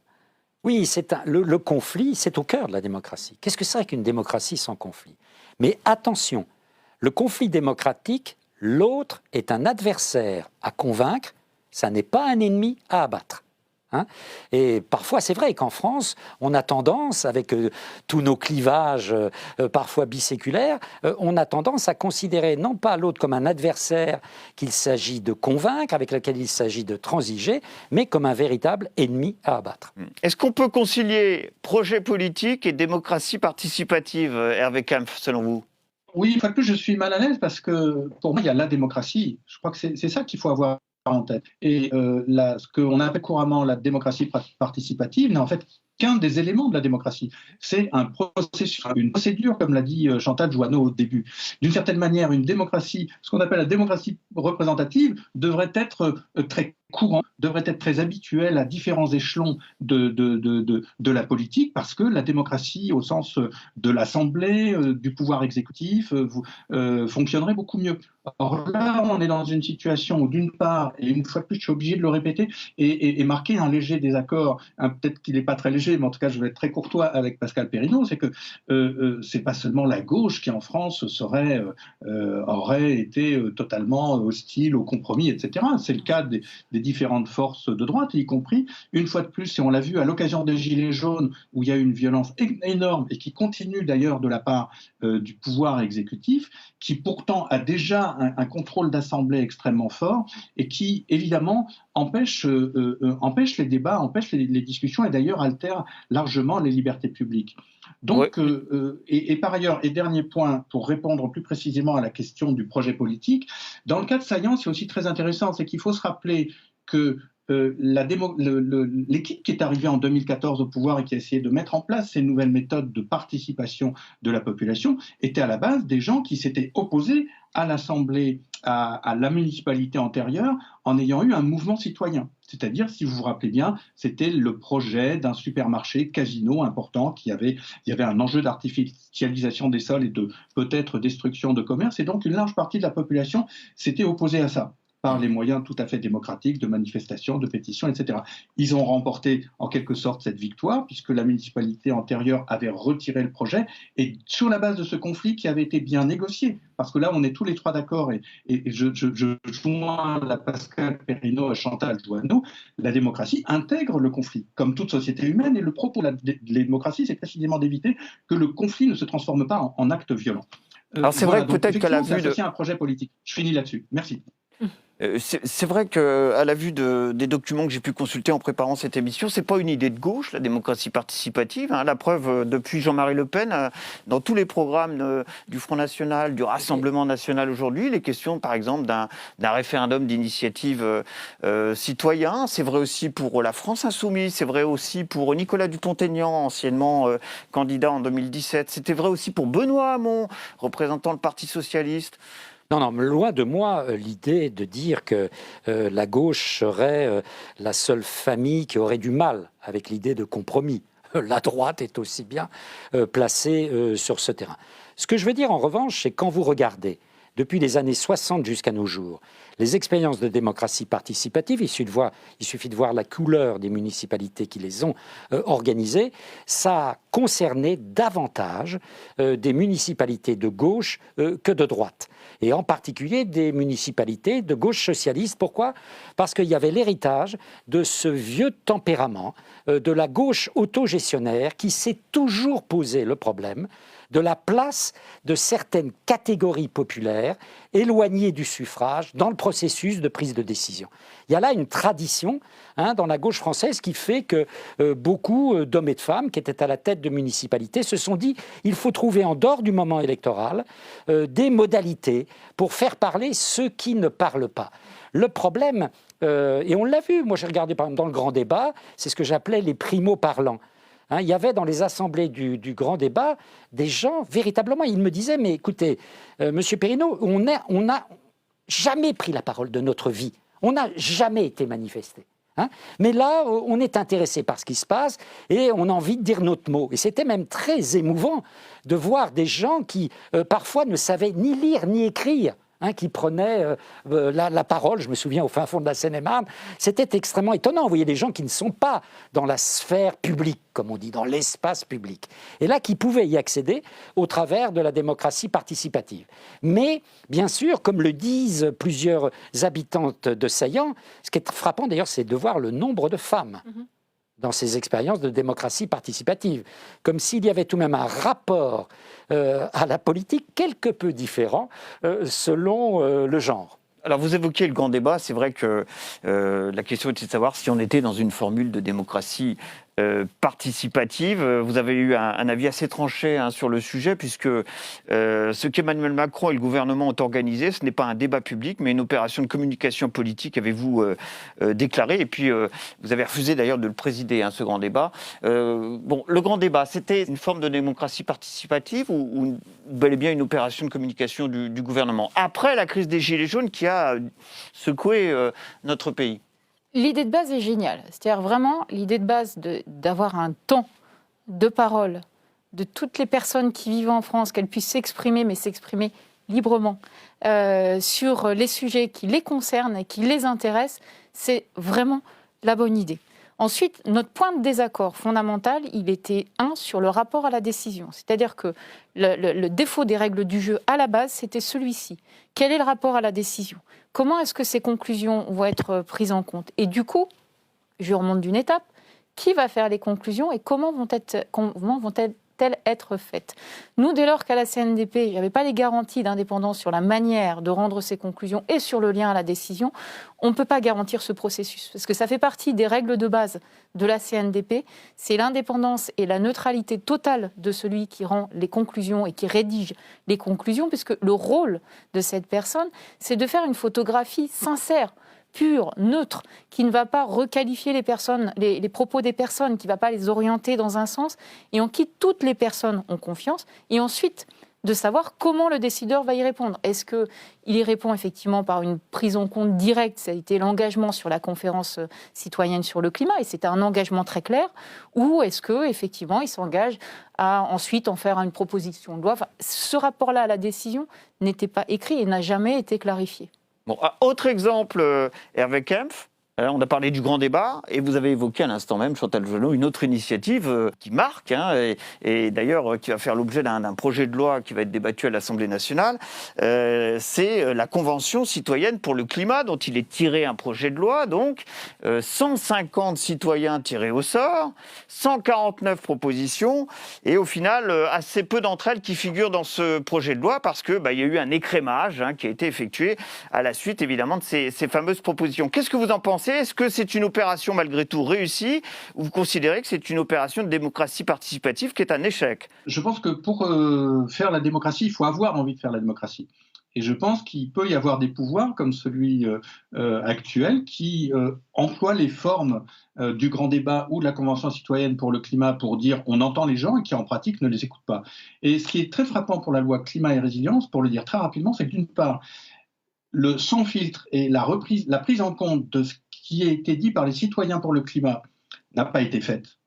Oui, le conflit, c'est au cœur de la démocratie. Qu'est-ce que c'est qu'une démocratie sans conflit? Mais attention, le conflit démocratique, l'autre est un adversaire à convaincre, ça n'est pas un ennemi à abattre. Et parfois, c'est vrai qu'en France, on a tendance, avec tous nos clivages parfois biséculaires, on a tendance à considérer non pas l'autre comme un adversaire qu'il s'agit de convaincre, avec lequel il s'agit de transiger, mais comme un véritable ennemi à abattre. Est-ce qu'on peut concilier projet politique et démocratie participative, Hervé Kempf, selon vous? Oui, une fois de plus, je suis mal à l'aise parce que pour moi, il y a la démocratie. Je crois que c'est ça qu'il faut avoir en tête. Et ce qu'on appelle couramment la démocratie participative n'est en fait qu'un des éléments de la démocratie. C'est un processus, une procédure, comme l'a dit Chantal Joanneau au début. D'une certaine manière, une démocratie, ce qu'on appelle la démocratie représentative, devrait être très courant, devrait être très habituel à différents échelons de la politique, parce que la démocratie, au sens de l'Assemblée, du pouvoir exécutif, fonctionnerait beaucoup mieux. Or là, on est dans une situation où, d'une part, et une fois de plus, je suis obligé de le répéter, et marquer un léger désaccord, peut-être qu'il n'est pas très léger, mais en tout cas, je vais être très courtois avec Pascal Perrineau, c'est que c'est pas seulement la gauche qui, en France, aurait été totalement hostile au compromis, etc. C'est le cas des différentes forces de droite, y compris, une fois de plus, et on l'a vu à l'occasion des Gilets jaunes, où il y a eu une violence énorme, et qui continue d'ailleurs de la part du pouvoir exécutif, qui pourtant a déjà un contrôle d'assemblée extrêmement fort, et qui, évidemment, empêche les débats, empêche les discussions, et d'ailleurs altère largement les libertés publiques. Donc, et par ailleurs, et dernier point, pour répondre plus précisément à la question du projet politique, dans le cas de Saillant, c'est aussi très intéressant, c'est qu'il faut se rappeler que l'équipe qui est arrivée en 2014 au pouvoir et qui a essayé de mettre en place ces nouvelles méthodes de participation de la population était à la base des gens qui s'étaient opposés à l'Assemblée, à la municipalité antérieure, en ayant eu un mouvement citoyen. C'est-à-dire, si vous vous rappelez bien, c'était le projet d'un supermarché casino important il y avait un enjeu d'artificialisation des sols et de peut-être destruction de commerce, et donc une large partie de la population s'était opposée à ça, par les moyens tout à fait démocratiques de manifestations, de pétitions, etc. Ils ont remporté en quelque sorte cette victoire, puisque la municipalité antérieure avait retiré le projet, et sur la base de ce conflit qui avait été bien négocié, parce que là on est tous les trois d'accord, et je joins la Pascal Perrineau à Chantal Joanneau, la démocratie intègre le conflit, comme toute société humaine, et le propos de la démocratie, c'est précisément d'éviter que le conflit ne se transforme pas en acte violent. Alors c'est vrai que peut-être qu'à la vue de... C'est un projet politique. Je finis là-dessus. Merci. C'est vrai qu'à la vue des documents que j'ai pu consulter en préparant cette émission, c'est pas une idée de gauche, la démocratie participative. La preuve, depuis Jean-Marie Le Pen, dans tous les programmes du Front National, du Rassemblement National aujourd'hui, les questions, par exemple, d'un référendum d'initiative citoyen. C'est vrai aussi pour la France Insoumise, c'est vrai aussi pour Nicolas Dupont-Aignan, anciennement candidat en 2017. C'était vrai aussi pour Benoît Hamon, représentant le Parti Socialiste. Non, loin de moi l'idée de dire que la gauche serait la seule famille qui aurait du mal avec l'idée de compromis. La droite est aussi bien placée sur ce terrain. Ce que je veux dire en revanche, c'est quand vous regardez, depuis les années 60 jusqu'à nos jours, les expériences de démocratie participative, il suffit de voir la couleur des municipalités qui les ont organisées, ça a concerné davantage des municipalités de gauche que de droite. Et en particulier des municipalités de gauche socialiste. Pourquoi ? Parce qu'il y avait l'héritage de ce vieux tempérament de la gauche autogestionnaire qui s'est toujours posé le problème de la place de certaines catégories populaires éloignées du suffrage dans le processus de prise de décision. Il y a là une tradition dans la gauche française qui fait que beaucoup d'hommes et de femmes qui étaient à la tête de municipalités se sont dit il faut trouver en dehors du moment électoral des modalités pour faire parler ceux qui ne parlent pas. Le problème, et on l'a vu, moi j'ai regardé par exemple dans le grand débat, c'est ce que j'appelais les primo-parlants. Il y avait dans les assemblées du grand débat des gens, véritablement, ils me disaient, mais écoutez, Monsieur Perrineau, on n'a jamais pris la parole de notre vie, on n'a jamais été manifesté. Mais là, on est intéressé par ce qui se passe et on a envie de dire notre mot. Et c'était même très émouvant de voir des gens qui, parfois, ne savaient ni lire ni écrire, qui prenaient la parole, je me souviens, au fin fond de la Seine-et-Marne. C'était extrêmement étonnant. Vous voyez des gens qui ne sont pas dans la sphère publique, comme on dit, dans l'espace public. Et là, qui pouvaient y accéder au travers de la démocratie participative. Mais, bien sûr, comme le disent plusieurs habitantes de Saillant, ce qui est frappant d'ailleurs, c'est de voir le nombre de femmes dans ces expériences de démocratie participative. Comme s'il y avait tout de même un rapport à la politique quelque peu différent selon le genre. Alors vous évoquiez le grand débat, c'est vrai que la question était de savoir si on était dans une formule de démocratie participative. Vous avez eu un avis assez tranché sur le sujet, puisque ce qu'Emmanuel Macron et le gouvernement ont organisé, ce n'est pas un débat public, mais une opération de communication politique, avez-vous déclaré. Et puis, vous avez refusé d'ailleurs de le présider, ce grand débat. Le grand débat, c'était une forme de démocratie participative ou bel et bien une opération de communication du gouvernement, après la crise des Gilets jaunes qui a secoué notre pays? L'idée de base est géniale. C'est-à-dire vraiment l'idée de base d'avoir un temps de parole de toutes les personnes qui vivent en France, qu'elles puissent s'exprimer, mais s'exprimer librement sur les sujets qui les concernent et qui les intéressent, c'est vraiment la bonne idée. Ensuite, notre point de désaccord fondamental, il était sur le rapport à la décision. C'est-à-dire que le défaut des règles du jeu à la base, c'était celui-ci. Quel est le rapport à la décision ? Comment est-ce que ces conclusions vont être prises en compte ? Et du coup, je remonte d'une étape, qui va faire les conclusions et comment vont-elles être faites. Nous, dès lors qu'à la CNDP, il n'y avait pas les garanties d'indépendance sur la manière de rendre ces conclusions et sur le lien à la décision, on ne peut pas garantir ce processus. Parce que ça fait partie des règles de base de la CNDP, c'est l'indépendance et la neutralité totale de celui qui rend les conclusions et qui rédige les conclusions, puisque le rôle de cette personne, c'est de faire une photographie sincère, pure, neutre, qui ne va pas requalifier les personnes, les propos des personnes, qui ne va pas les orienter dans un sens, et en qui toutes les personnes ont confiance, et ensuite de savoir comment le décideur va y répondre. Est-ce qu'il y répond effectivement par une prise en compte directe, ça a été l'engagement sur la conférence citoyenne sur le climat, et c'était un engagement très clair, ou est-ce qu'effectivement il s'engage à ensuite en faire une proposition de loi. Enfin, ce rapport-là à la décision n'était pas écrit et n'a jamais été clarifié. Bon, autre exemple, Hervé Kempf. On a parlé du grand débat et vous avez évoqué à l'instant même, Chantal Jolot, une autre initiative qui marque et d'ailleurs qui va faire l'objet d'un projet de loi qui va être débattu à l'Assemblée nationale. C'est la Convention citoyenne pour le climat dont il est tiré un projet de loi. Donc 150 citoyens tirés au sort, 149 propositions et au final assez peu d'entre elles qui figurent dans ce projet de loi parce que il y a eu un écrémage qui a été effectué à la suite évidemment de ces fameuses propositions. Qu'est-ce que vous en pensez ? Est-ce que c'est une opération malgré tout réussie ou vous considérez que c'est une opération de démocratie participative qui est un échec ? Je pense que pour faire la démocratie, il faut avoir envie de faire la démocratie. Et je pense qu'il peut y avoir des pouvoirs comme celui actuel qui emploient les formes du grand débat ou de la Convention citoyenne pour le climat pour dire on entend les gens et qui en pratique ne les écoutent pas. Et ce qui est très frappant pour la loi climat et résilience, pour le dire très rapidement, c'est que d'une part, le sans filtre et la prise en compte de ce qui a été dit par les citoyens pour le climat n'a pas été faite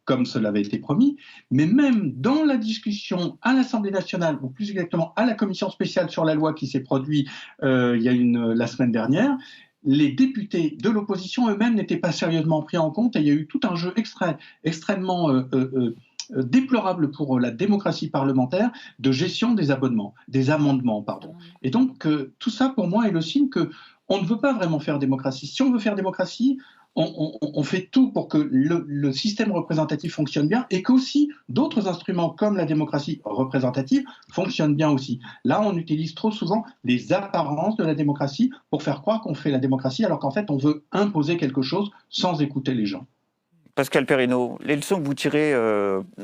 comme cela avait été promis, mais même dans la discussion à l'Assemblée nationale, ou plus exactement à la commission spéciale sur la loi qui s'est produite la semaine dernière, les députés de l'opposition eux-mêmes n'étaient pas sérieusement pris en compte et il y a eu tout un jeu extrêmement déplorable pour la démocratie parlementaire de gestion des amendements. Et donc tout ça pour moi est le signe qu'on ne veut pas vraiment faire démocratie. Si on veut faire démocratie, on fait tout pour que le système représentatif fonctionne bien et qu'aussi d'autres instruments comme la démocratie représentative fonctionnent bien aussi. Là, on utilise trop souvent les apparences de la démocratie pour faire croire qu'on fait la démocratie alors qu'en fait, on veut imposer quelque chose sans écouter les gens. Pascal Perrineau, les leçons que vous tirez,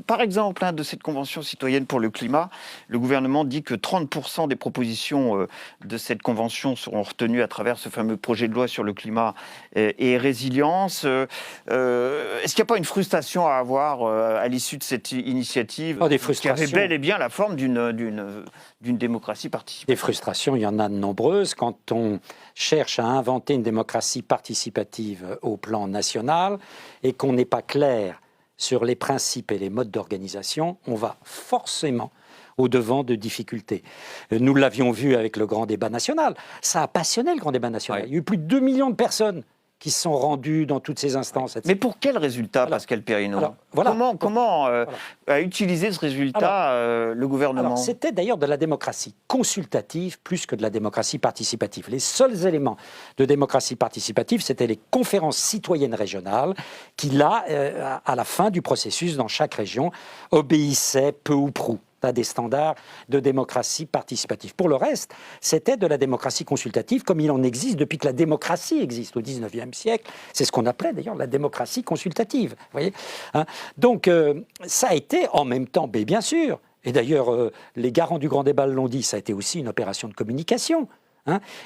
par exemple, de cette Convention citoyenne pour le climat, le gouvernement dit que 30% des propositions de cette Convention seront retenues à travers ce fameux projet de loi sur le climat et résilience. Est-ce qu'il n'y a pas une frustration à avoir à l'issue de cette initiative qui avait bel et bien la forme d'une démocratie participative? Des frustrations, il y en a de nombreuses. Quand on cherche à inventer une démocratie participative au plan national et qu'on n'est pas clair sur les principes et les modes d'organisation, on va forcément au-devant de difficultés. Nous l'avions vu avec le grand débat national. Ça a passionné le grand débat national. Ouais. Il y a eu plus de 2 millions de personnes qui se sont rendus dans toutes ces instances. Mais pour quel résultat, Pascal Perrineau ? Comment a utilisé ce résultat le gouvernement ? C'était d'ailleurs de la démocratie consultative plus que de la démocratie participative. Les seuls éléments de démocratie participative, c'était les conférences citoyennes régionales qui, là, à la fin du processus, dans chaque région, obéissaient peu ou prou à des standards de démocratie participative. Pour le reste, c'était de la démocratie consultative comme il en existe depuis que la démocratie existe au XIXe siècle. C'est ce qu'on appelait d'ailleurs la démocratie consultative. Vous voyez, donc ça a été en même temps, mais bien sûr, et d'ailleurs les garants du grand débat l'ont dit, ça a été aussi une opération de communication.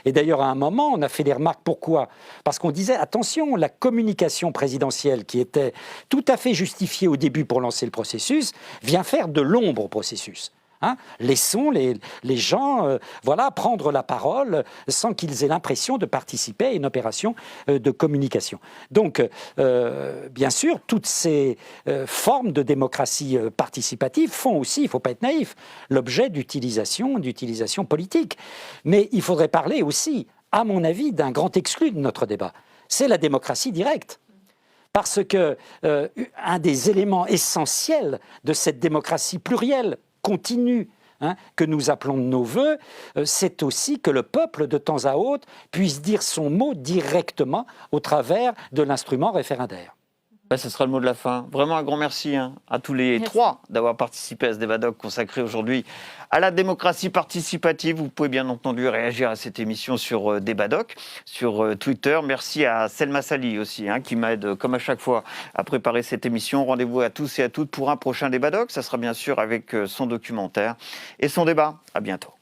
Et d'ailleurs, à un moment, on a fait des remarques. Pourquoi ? Parce qu'on disait, attention, la communication présidentielle qui était tout à fait justifiée au début pour lancer le processus, vient faire de l'ombre au processus. Hein, laissons les gens prendre la parole sans qu'ils aient l'impression de participer à une opération de communication. Donc, bien sûr, toutes ces formes de démocratie participative font aussi, il ne faut pas être naïf, l'objet d'utilisation politique. Mais il faudrait parler aussi, à mon avis, d'un grand exclu de notre débat. C'est la démocratie directe. Parce que un des éléments essentiels de cette démocratie plurielle, continue, que nous appelons de nos voeux, c'est aussi que le peuple, de temps à autre, puisse dire son mot directement au travers de l'instrument référendaire. Ce sera le mot de la fin. Vraiment un grand merci à tous les trois d'avoir participé à ce débat doc consacré aujourd'hui à la démocratie participative. Vous pouvez bien entendu réagir à cette émission sur Débat Doc, sur Twitter. Merci à Selma Sali aussi, qui m'aide comme à chaque fois à préparer cette émission. Rendez-vous à tous et à toutes pour un prochain Débat Doc. Ça sera bien sûr avec son documentaire et son débat. À bientôt.